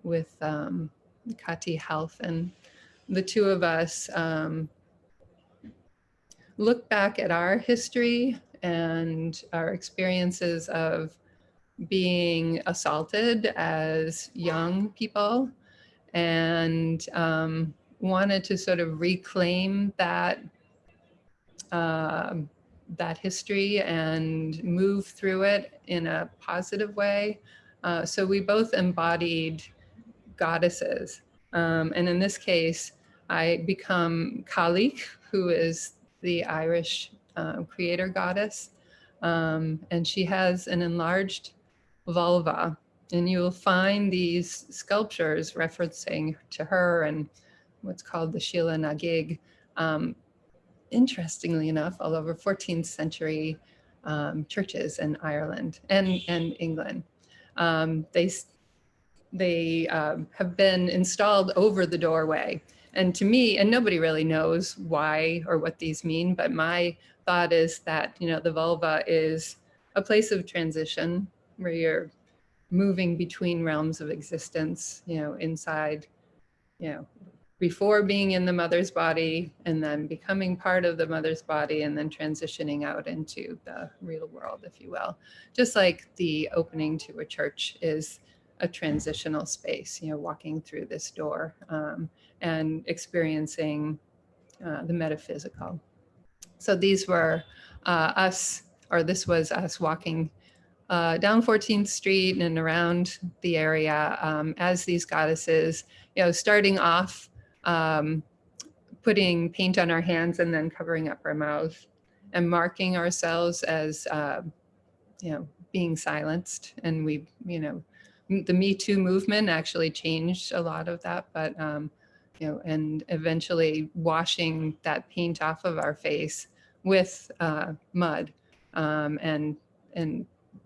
with Kati Health. And the two of us look back at our history and our experiences of being assaulted as young people, and wanted to sort of reclaim that that history and move through it in a positive way. So we both embodied goddesses. And in this case, I become Kali, who is the Irish creator goddess. And she has an enlarged vulva. And you'll find these sculptures referencing to her and what's called the Sheila na gig. Interestingly enough, all over 14th century churches in Ireland and England. They have been installed over the doorway. And to me, and nobody really knows why or what these mean, but my thought is that, you know, the vulva is a place of transition where you're moving between realms of existence, you know, inside, you know, before being in the mother's body and then becoming part of the mother's body and then transitioning out into the real world, if you will. Just like the opening to a church is a transitional space, you know, walking through this door and experiencing the metaphysical. So these were this was us walking down 14th Street and around the area as these goddesses, you know, starting off putting paint on our hands and then covering up our mouth and marking ourselves as, you know, being silenced. And we, you know, the Me Too movement actually changed a lot of that, but, you know, and eventually washing that paint off of our face with mud and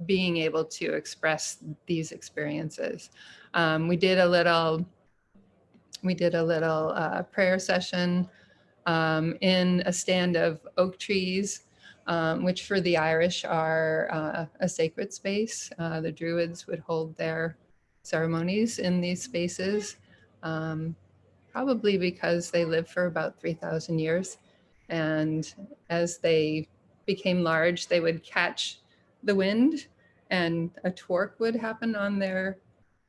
being able to express these experiences. We did a little prayer session in a stand of oak trees, which for the Irish are a sacred space. The Druids would hold their ceremonies in these spaces, probably because they lived for about 3,000 years. And as they became large, they would catch the wind and a torque would happen on their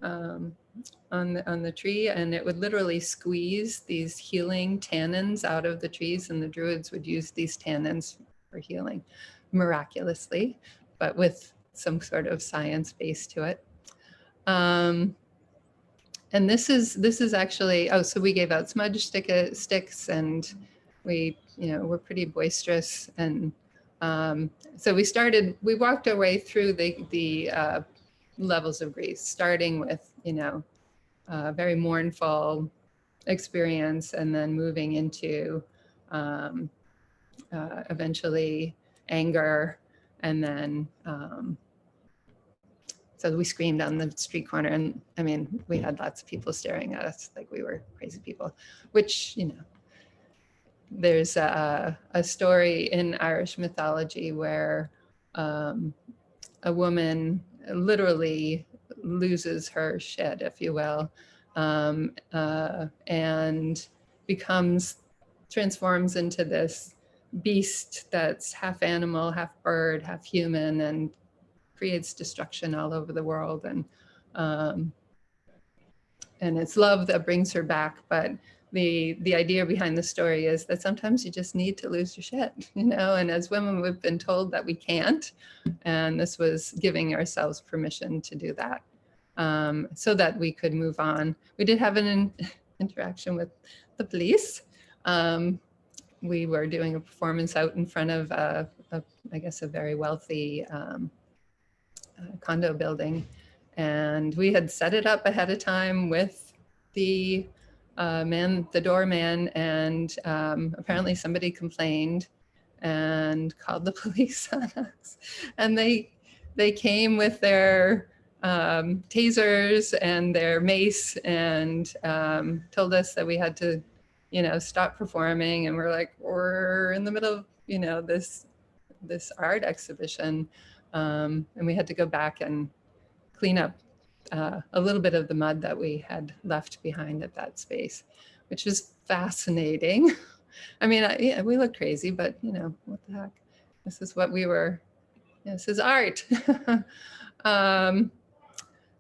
on the tree, and it would literally squeeze these healing tannins out of the trees, and the Druids would use these tannins for healing miraculously, but with some sort of science base to it. And this is actually, oh, so we gave out smudge sticks, and we, we're pretty boisterous. And so we walked our way through the levels of grief, starting with, a very mournful experience, and then moving into eventually anger, and then so we screamed on the street corner, and I mean, we had lots of people staring at us like we were crazy people, which, there's a story in Irish mythology where a woman literally loses her shit, if you will, and transforms into this beast that's half animal, half bird, half human, and creates destruction all over the world. And it's love that brings her back. But the idea behind the story is that sometimes you just need to lose your shit, and as women, we've been told that we can't. And this was giving ourselves permission to do that, so that we could move on. We did have an interaction with the police. We were doing a performance out in front of, I guess, a very wealthy condo building. And we had set it up ahead of time with the doorman, and apparently somebody complained and called the police on us. And they came with their tasers and their mace, and told us that we had to, stop performing. And we're like, we're in the middle of, this art exhibition. And we had to go back and clean up a little bit of the mud that we had left behind at that space, which is fascinating. I mean, yeah, we look crazy, but what the heck? This is what we were. This is art.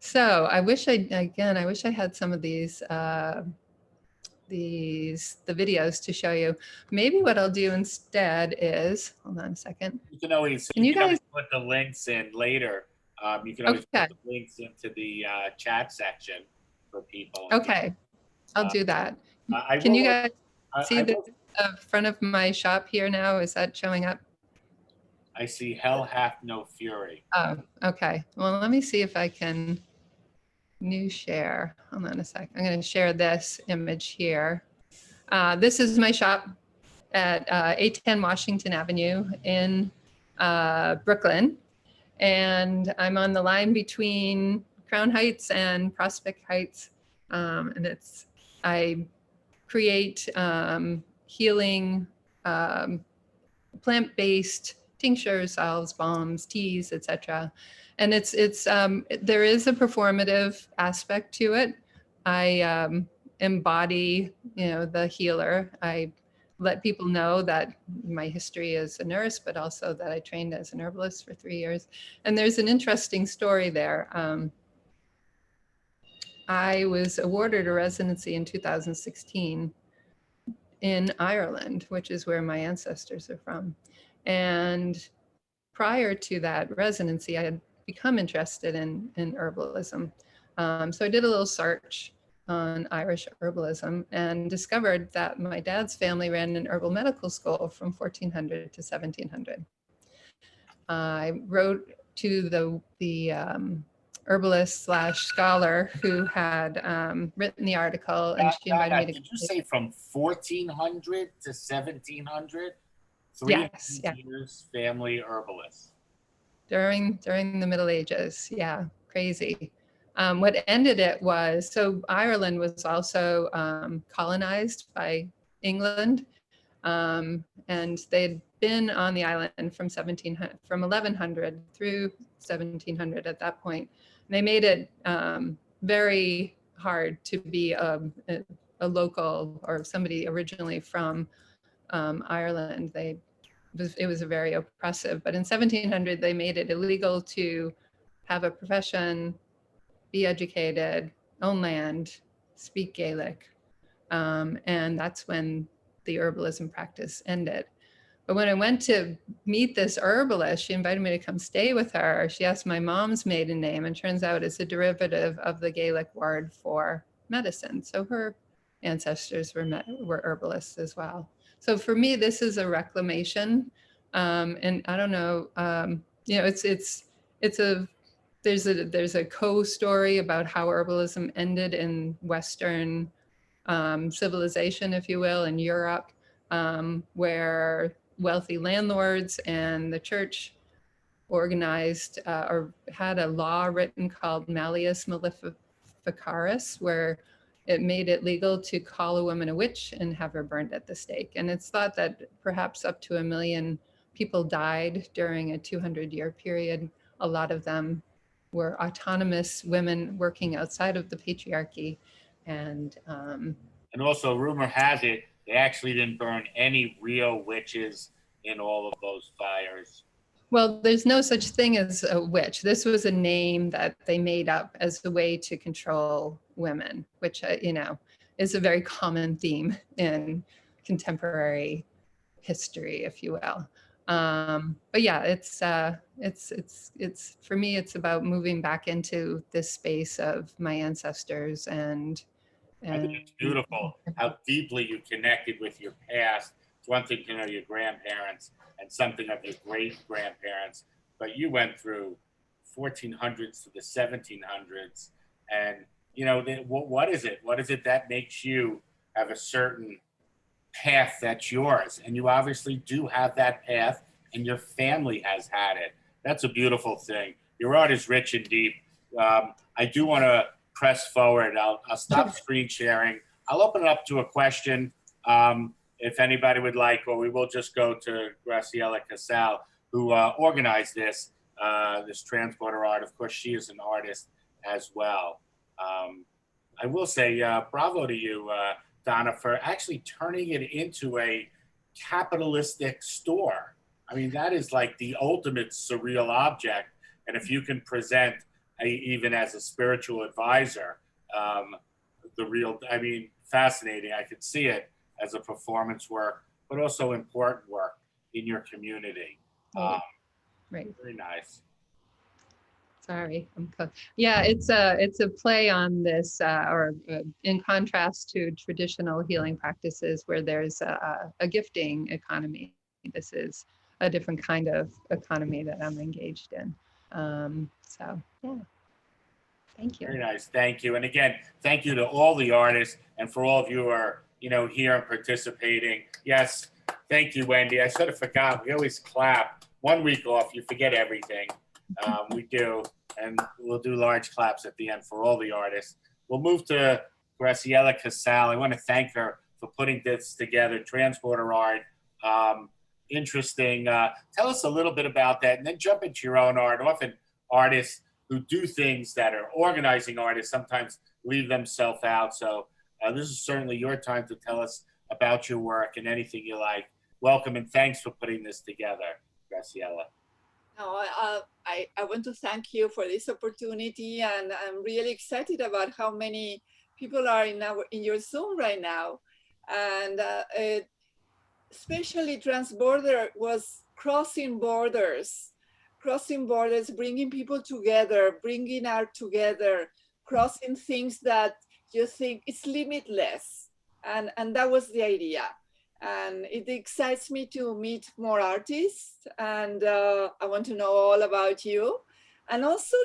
So I wish I had some of these the videos to show you. Maybe what I'll do instead is, hold on a second. You can always put the links in later. You can always put the links into the chat section for people. Okay, I'll do that. Can you guys see the front of my shop here now? Is that showing up? I see hell hath no fury. Oh, okay. Well, let me see if I can new share. Hold on a sec. I'm going to share this image here. This is my shop at 810 Washington Avenue in Brooklyn. And I'm on the line between Crown Heights and Prospect Heights. And I create healing, plant-based tinctures, salves, balms, teas, etc. And there is a performative aspect to it. I embody, the healer. I let people know that my history as a nurse, but also that I trained as an herbalist for 3 years. And there's an interesting story there. I was awarded a residency in 2016 in Ireland, which is where my ancestors are from. And prior to that residency, I had become interested in herbalism. So I did a little search on Irish herbalism and discovered that my dad's family ran an herbal medical school from 1400 to 1700. I wrote to the herbalist / scholar who had written the article, and she invited me to. Did you say from 1400 to 1700? Yes, yeah. Years, family herbalist. During the Middle Ages, yeah, crazy. What ended it was, so Ireland was also colonized by England, and they'd been on the island from 1100 through 1700 at that point. And they made it very hard to be a local or somebody originally from Ireland. It was very oppressive, but in 1700 they made it illegal to have a profession, be educated, own land, speak Gaelic. And that's when the herbalism practice ended. But when I went to meet this herbalist, she invited me to come stay with her. She asked my mom's maiden name, and turns out it's a derivative of the Gaelic word for medicine. So her ancestors were herbalists as well. So for me, this is a reclamation, and I don't know, there's a co-story about how herbalism ended in Western civilization, if you will, in Europe, where wealthy landlords and the church organized or had a law written called Malleus Maleficaris, where it made it legal to call a woman a witch and have her burned at the stake. And it's thought that perhaps up to 1 million people died during a 200-year period. A lot of them were autonomous women working outside of the patriarchy. And also, rumor has it, they actually didn't burn any real witches in all of those fires. Well, there's no such thing as a witch. This was a name that they made up as a way to control women, which, is a very common theme in contemporary history, if you will. But yeah, it's for me, it's about moving back into this space of my ancestors and I think it's beautiful how deeply you connected with your past. It's one thing to know your grandparents and something of your great-grandparents, but you went through 1400s to the 1700s. And, what is it? What is it that makes you have a certain path that's yours? And you obviously do have that path, and your family has had it. That's a beautiful thing. Your art is rich and deep. I do want to press forward. I'll stop screen sharing. I'll open it up to a question. If anybody would like, or we will just go to Graciela Cassel, who organized this Transborder art. Of course, she is an artist as well. I will say bravo to you, Donna, for actually turning it into a capitalistic store. I mean, that is like the ultimate surreal object. And if you can present, even as a spiritual advisor, fascinating. I could see it as a performance work, but also important work in your community. Right. Very nice. Sorry, yeah, it's a play on this, in contrast to traditional healing practices where there's a gifting economy. This is a different kind of economy that I'm engaged in. So yeah, thank you. Very nice, thank you. And again, thank you to all the artists and for all of you who are, here and participating. Yes, thank you, Wendy. I sort of forgot, we always clap. 1 week off, you forget everything. We do, and we'll do large claps at the end for all the artists. We'll move to Graciela Cassel. I want to thank her for putting this together, Transborder art. Interesting. Tell us a little bit about that, and then jump into your own art. Often artists who do things that are organizing artists sometimes leave themselves out. So this is certainly your time to tell us about your work and anything you like. Welcome, and thanks for putting this together, Graciela. No, I want to thank you for this opportunity, and I'm really excited about how many people are in your Zoom right now, and especially Transborder was crossing borders, bringing people together, bringing art together, crossing things that you think it's limitless, and that was the idea. And it excites me to meet more artists, and I want to know all about you, and also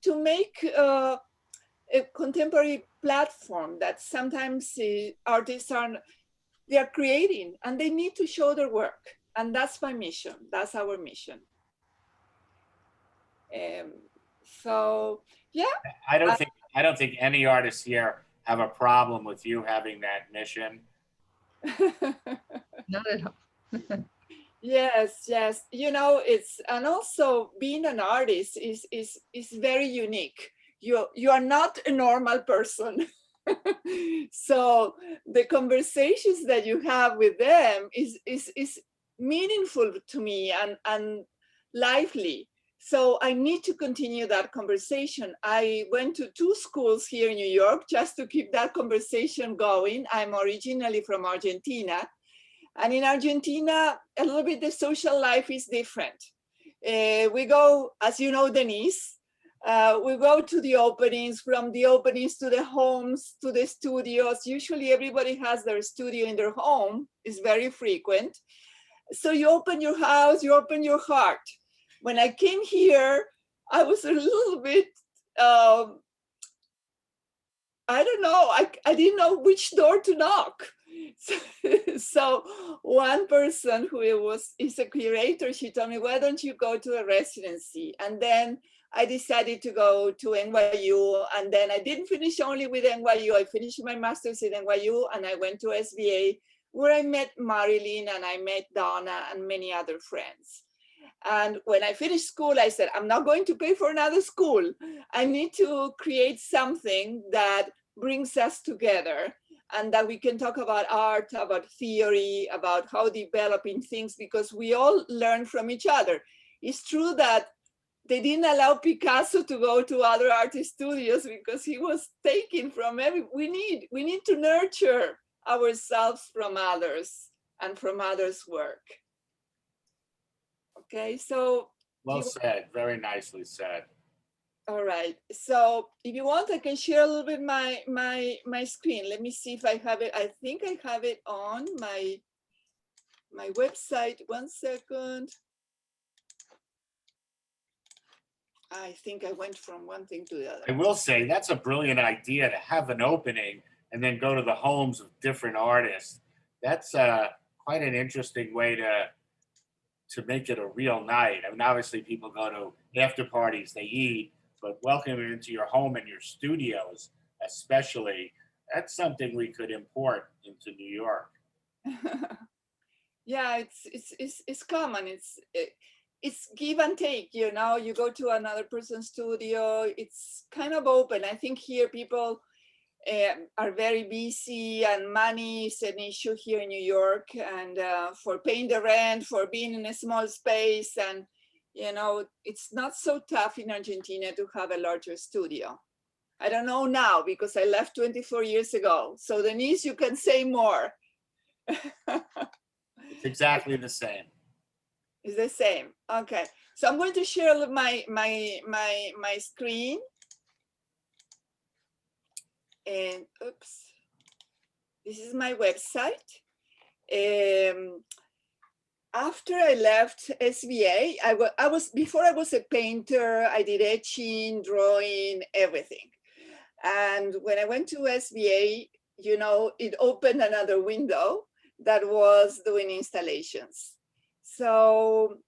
to make a contemporary platform that sometimes artists they are creating, and they need to show their work, and that's my mission. That's our mission. So yeah, I don't think any artists here have a problem with you having that mission. Not at all. Yes. It's, and also being an artist is very unique. You are not a normal person. So the conversations that you have with them is meaningful to me and lively. So I need to continue that conversation. I went to 2 schools here in New York just to keep that conversation going. I'm originally from Argentina. And in Argentina, a little bit the social life is different. We go, as you know, Denise, we go to the openings, from the openings to the homes, to the studios. Usually everybody has their studio in their home, it's very frequent. So you open your house, you open your heart. When I came here, I was a little bit, I don't know, I didn't know which door to knock. So one person who is a curator, she told me, why don't you go to a residency? And then I decided to go to NYU, and then I didn't finish only with NYU, I finished my master's at NYU, and I went to SVA, where I met Marilyn, and I met Donna, and many other friends. And when I finished school, I said, I'm not going to pay for another school. I need to create something that brings us together, and that we can talk about art, about theory, about how developing things, because we all learn from each other. It's true that they didn't allow Picasso to go to other artist studios because he was taken from we need to nurture ourselves from others and from others' work. Okay, so. Well said, very nicely said. All right, so if you want, I can share a little bit my screen. Let me see if I have it. I think I have it on my website. 1 second. I think I went from one thing to the other. I will say that's a brilliant idea, to have an opening and then go to the homes of different artists. That's quite an interesting way to make it a real night. I mean, obviously people go to after parties, they eat, but welcoming into your home and your studios, especially, that's something we could import into New York. Yeah, it's common. It's give and take, you know. You go to another person's studio, it's kind of open. I think here people are very busy, and money is an issue here in New York, and for paying the rent, for being in a small space, and you know, it's not so tough in Argentina to have a larger studio. I don't know now because I left 24 years ago. So Denise, you can say more. It's exactly the same. It's the same. Okay. So I'm going to share my screen. And oops, this is my website. After I left SVA, before I was a painter, I did etching, drawing, everything. And when I went to SVA, you know, it opened another window that was doing installations. So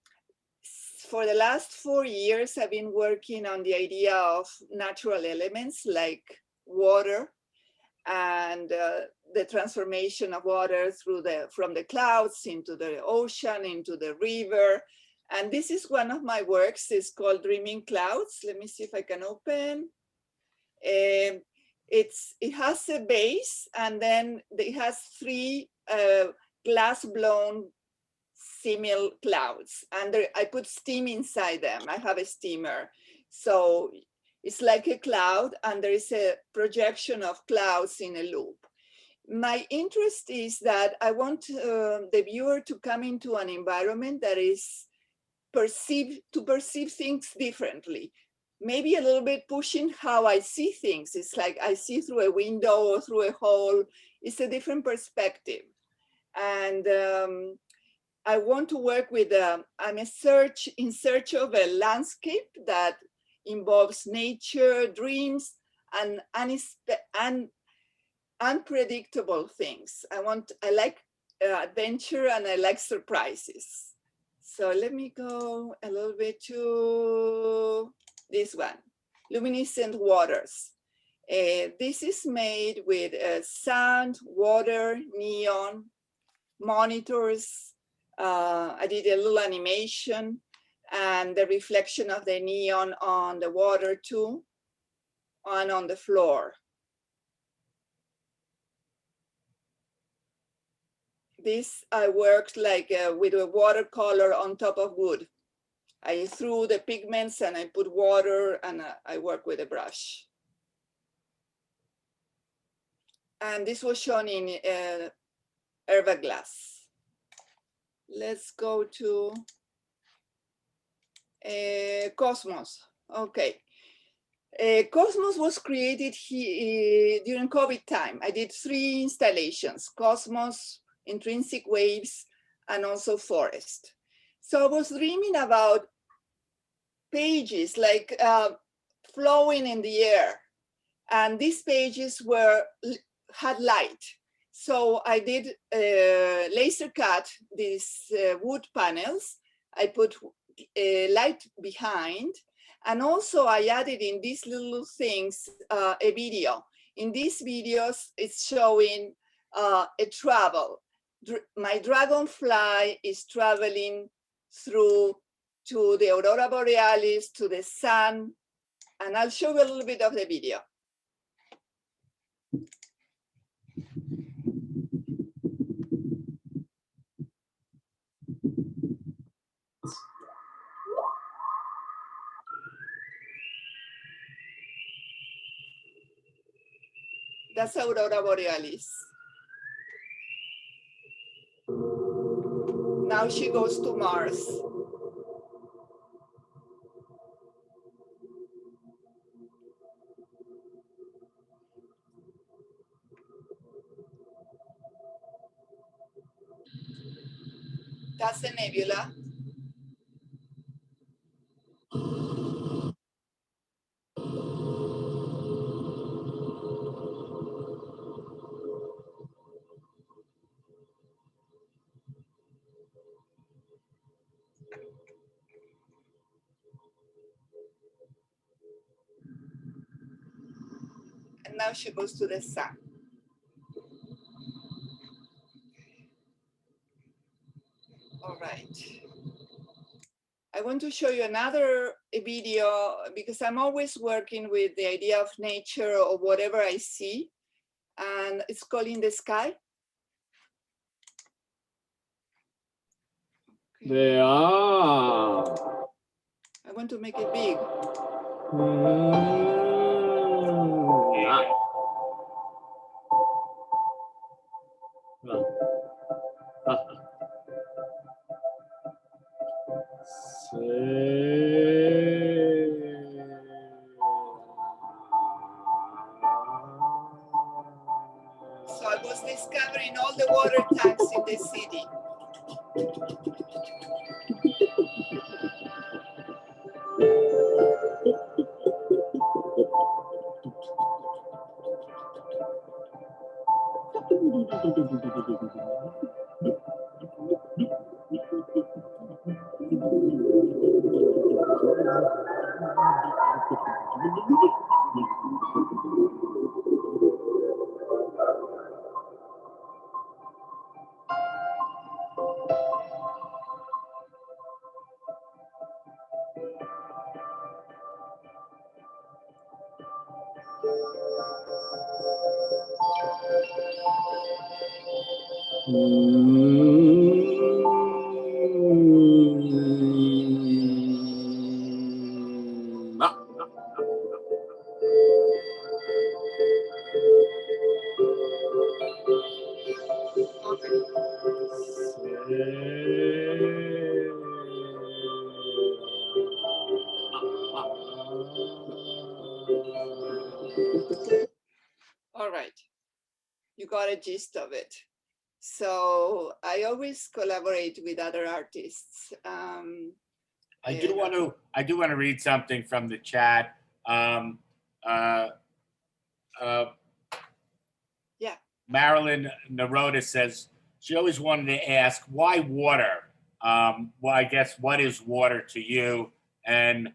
for the last 4 years, I've been working on the idea of natural elements like water, and the transformation of water from the clouds into the ocean, into the river. And this is one of my works. It's called Dreaming Clouds. Let me see if I can open. It has a base, and then it has 3 glass-blown simil clouds. And I put steam inside them. I have a steamer. So it's like a cloud, and there is a projection of clouds in a loop. My interest is that I want the viewer to come into an environment that is to perceive things differently. Maybe a little bit pushing how I see things. It's like I see through a window or through a hole. It's a different perspective. And I want to work with, I'm in search of a landscape that involves nature, dreams, and unpredictable things. I like adventure, and I like surprises. So let me go a little bit to this one, Luminescent Waters. This is made with sound, water, neon, monitors. I did a little animation, and the reflection of the neon on the water too, and on the floor. This I worked like with a watercolor on top of wood. I threw the pigments and I put water, and I work with a brush. And this was shown in Herba glass. let's go to Cosmos. Okay. Cosmos was created during COVID time. I did 3 installations: Cosmos, Intrinsic Waves, and also Forest. So I was dreaming about pages like flowing in the air, and these pages had light. So I did laser cut these wood panels. I put light behind, and also I added in these little things a video. In these videos, it's showing a travel. My dragonfly is traveling through to the Aurora Borealis, to the sun, and I'll show you a little bit of the video. That's Aurora Borealis. Now she goes to Mars. That's the nebula. And now she goes to the sun. All right. I want to show you another video because I'm always working with the idea of nature or whatever I see. And it's called In the Sky. They are. I want to make it big. So I was discovering all the water tanks in the city. All right, you got a gist of it. So I always collaborate with other artists. I do want to read something from the chat. Yeah. Marilyn Narota says she always wanted to ask why water. Well, I guess what is water to you? And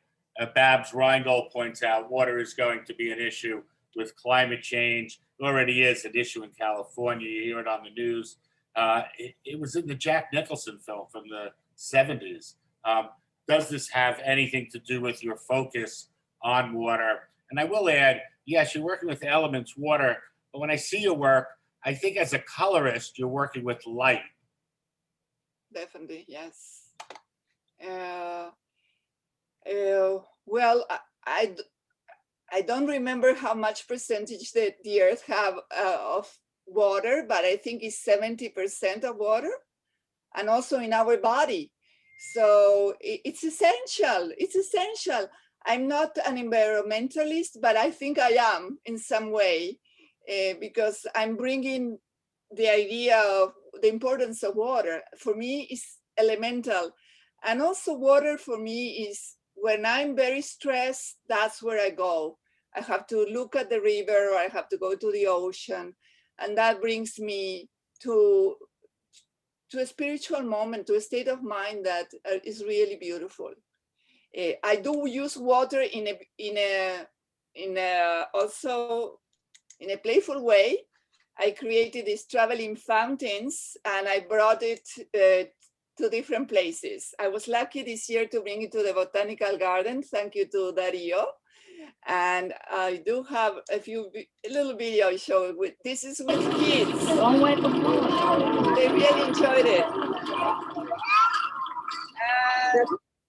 Babs Reingold points out water is going to be an issue with climate change. It already is an issue in California. You hear it on the news. It was in the Jack Nicholson film from the 70s. Does this have anything to do with your focus on water? And I will add, yes, you're working with elements, water, but when I see your work, I think as a colorist, you're working with light. Definitely, yes. Well, I don't remember how much percentage that the earth have of water, but I think it's 70% of water. and also in our body. So it's essential. It's essential. I'm not an environmentalist, but I think I am in some way, because I'm bringing the idea of the importance of water. For me, is elemental. And also water for me is when I'm very stressed, that's where I go. I have to look at the river, or I have to go to the ocean. And that brings me to a spiritual moment, to a state of mind that is really beautiful. I do use water also in a playful way. I created these traveling fountains, and I brought it to different places. I was lucky this year to bring it to the botanical garden. Thank you to Dario. And I do have a little video I showed with, this is with kids. They really enjoyed it.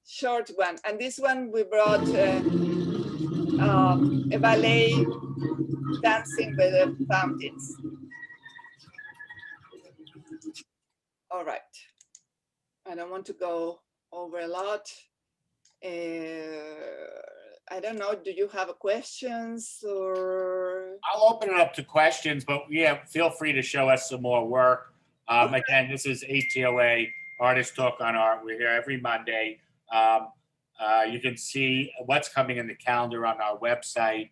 Short one. And this one we brought a ballet dancing with the fountains. All right. I don't want to go over a lot. I don't know, do you have questions or? I'll open it up to questions, but yeah, feel free to show us some more work. Again, this is ATOA, Artist Talk on Art. We're here every Monday. You can see what's coming in the calendar on our website.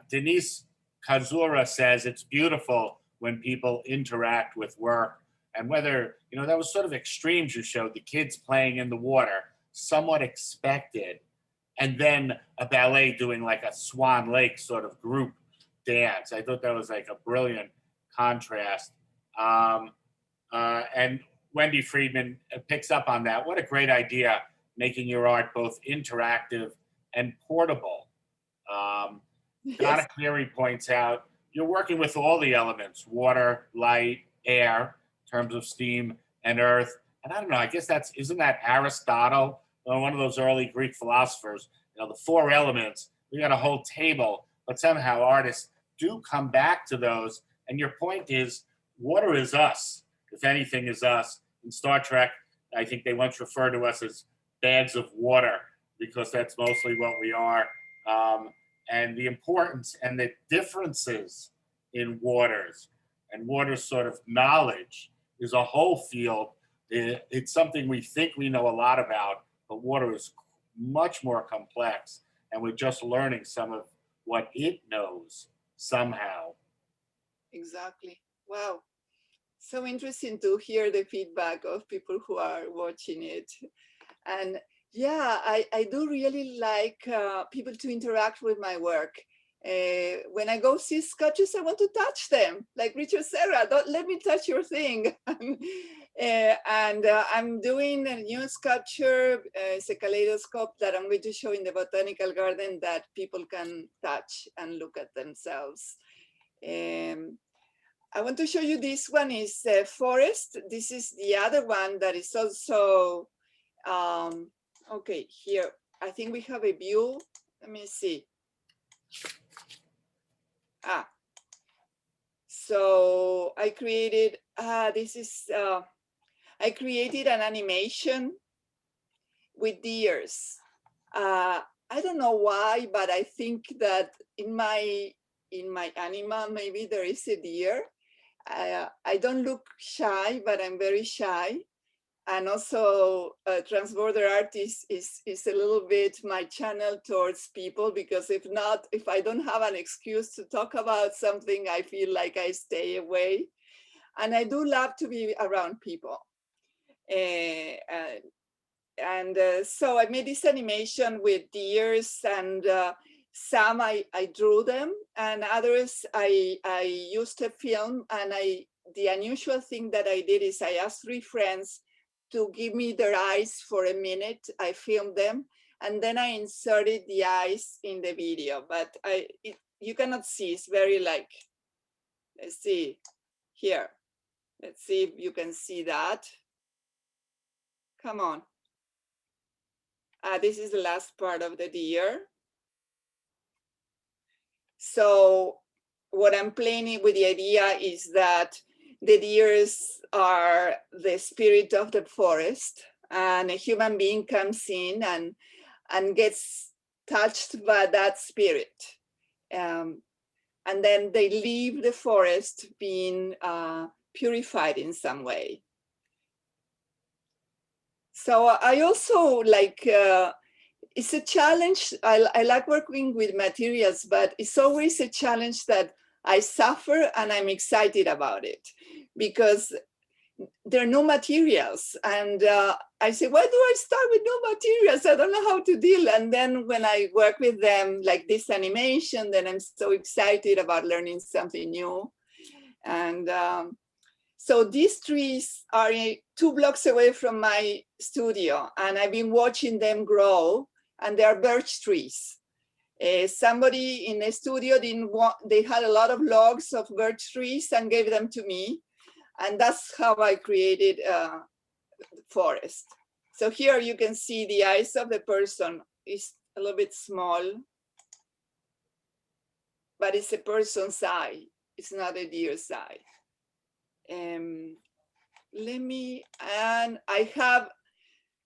Denise Kazura says it's beautiful when people interact with work, and whether, you know, that was sort of extremes you showed, the kids playing in the water, somewhat expected, and then a ballet doing like a Swan Lake sort of group dance. I thought that was like a brilliant contrast. And Wendy Friedman picks up on that. What a great idea, making your art both interactive and portable. Donna Cleary points out, you're working with all the elements, water, light, air, in terms of steam and earth. And I don't know, I guess isn't that Aristotle, one of those early Greek philosophers, you know, the four elements. We got a whole table, but somehow artists do come back to those. And your point is, water is us, if anything is us. In Star Trek, I think they once referred to us as bags of water, because that's mostly what we are. And the importance and the differences in waters and water sort of knowledge is a whole field. It's something we think we know a lot about, but water is much more complex, and we're just learning some of what it knows somehow. Exactly. Wow. So interesting to hear the feedback of people who are watching it. And yeah, I do really like people to interact with my work. When I go see sketches, I want to touch them. Like Richard Serra, don't let me touch your thing. I'm doing a new sculpture. It's a kaleidoscope that I'm going to show in the botanical garden that people can touch and look at themselves. I want to show you this one is forest. This is the other one that is also, okay, here. I think we have a view. Let me see. So I created, I created an animation with deers. I don't know why, but I think that in my anima, maybe there is a deer. I don't look shy, but I'm very shy. And also Transborder art is a little bit my channel towards people, because if I don't have an excuse to talk about something, I feel like I stay away. And I do love to be around people. So I made this animation with deers, and some I drew them, and others I used a film. And the unusual thing that I did is I asked 3 friends to give me their eyes for a minute. I filmed them, and then I inserted the eyes in the video. But you cannot see, it's very like, let's see here. Let's see if you can see that. Come on. This is the last part of the deer. So what I'm playing with the idea is that the deers are the spirit of the forest, and a human being comes in and gets touched by that spirit. And then they leave the forest being purified in some way. So I also like, it's a challenge. I like working with materials, but it's always a challenge that I suffer and I'm excited about it because there are no materials. And I say, why do I start with no materials? I don't know how to deal. And then when I work with them, like this animation, then I'm so excited about learning something new. And so these trees are 2 blocks away from my studio, and I've been watching them grow, and they are birch trees. Somebody in the studio they had a lot of logs of birch trees and gave them to me. And that's how I created forest. So here you can see the eyes of the person is a little bit small, but it's a person's eye. It's not a deer's eye. And I have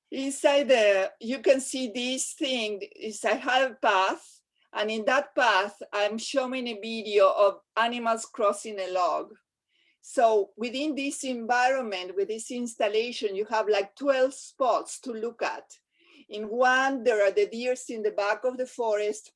inside you can see this thing is I have a path, and in that path, I'm showing a video of animals crossing a log. So within this environment, with this installation, you have like 12 spots to look at. In one, there are the deers in the back of the forest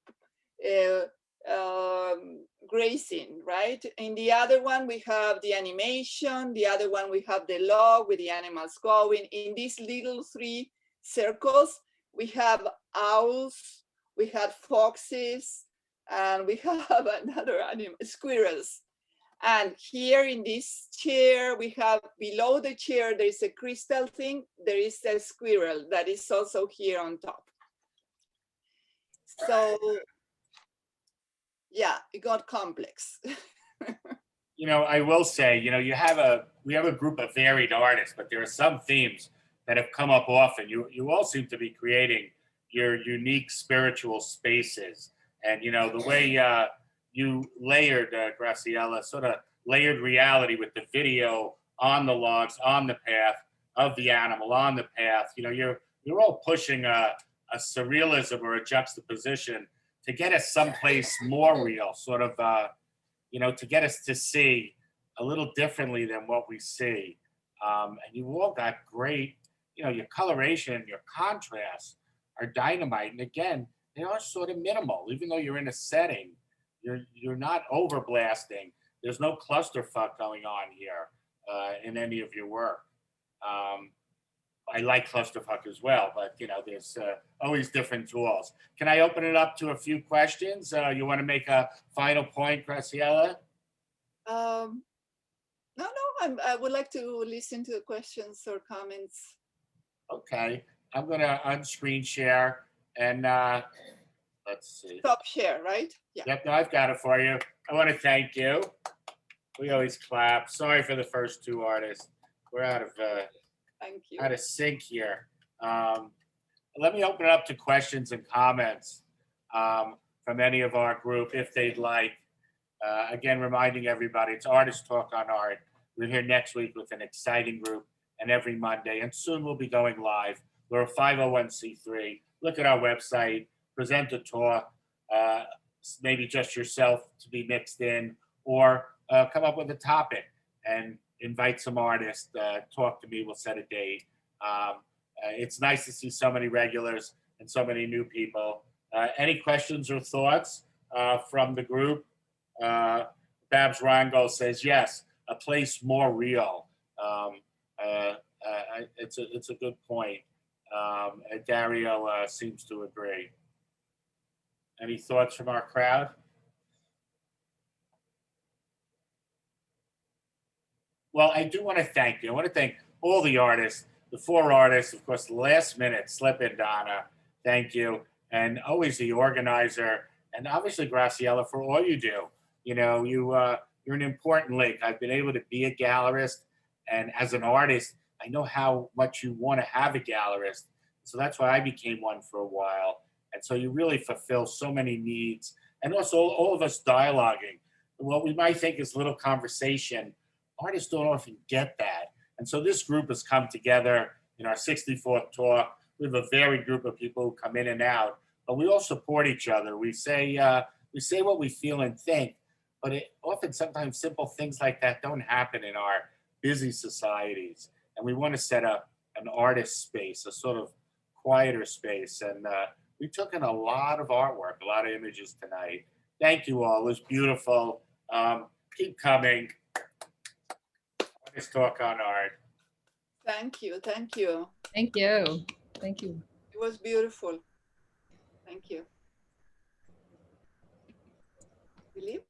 grazing, right? In the other one, we have the animation. The other one, we have the log with the animals going. In these little 3 circles, we have owls, we have foxes, and we have another animal, squirrels. And here in this chair, we have below the chair, there is a crystal thing. There is a squirrel that is also here on top. So yeah, it got complex. You know, I will say, you know, we have a group of varied artists, but there are some themes that have come up often. You all seem to be creating your unique spiritual spaces. And, you know, the way you layered, Graciella, sort of layered reality with the video on the logs, on the path of the animal, on the path. You know, you're all pushing a surrealism or a juxtaposition to get us someplace more real, sort of, you know, to get us to see a little differently than what we see. And you all got great, you know, your coloration, your contrast are dynamite. And again, they are sort of minimal, even though you're in a setting. You're not overblasting. There's no clusterfuck going on here in any of your work. I like clusterfuck as well, but you know, there's always different tools. Can I open it up to a few questions? You want to make a final point, Graciella? No, I would like to listen to the questions or comments. Okay, I'm gonna unscreen share and let's see. Stop share, right? Yeah. Yep, no, I've got it for you. I want to thank you. We always clap. Sorry for the first 2 artists. We're out of Thank you. out of sync here. Let me open it up to questions and comments from any of our group if they'd like. Again, reminding everybody, it's Artist Talk on Art. We're here next week with an exciting group and every Monday, and soon we'll be going live. We're a 501c3. Look at our website, present a talk, maybe just yourself to be mixed in, or come up with a topic and invite some artists, talk to me, we'll set a date. It's nice to see so many regulars and so many new people. Any questions or thoughts from the group? Babs Rangel says, yes, a place more real. It's a good point. Dario seems to agree. Any thoughts from our crowd? Well, I do want to thank you. I want to thank all the artists, the 4 artists, of course, last minute slip in, Donna. Thank you. And always the organizer, and obviously Graciella for all you do. You know, you're an important link. I've been able to be a gallerist, and as an artist, I know how much you want to have a gallerist. So that's why I became one for a while. And so you really fulfill so many needs. And also all of us dialoguing. What we might think is little conversation artists don't often get that. And so this group has come together in our 64th talk. We have a varied group of people who come in and out, but we all support each other. We say what we feel and think, but often sometimes simple things like that don't happen in our busy societies. And we want to set up an artist space, a sort of quieter space. And we took in a lot of artwork, a lot of images tonight. Thank you all. It was beautiful. Keep coming. Artist Talk on Art. Thank you. Thank you. Thank you. Thank you. It was beautiful. Thank you. Philip?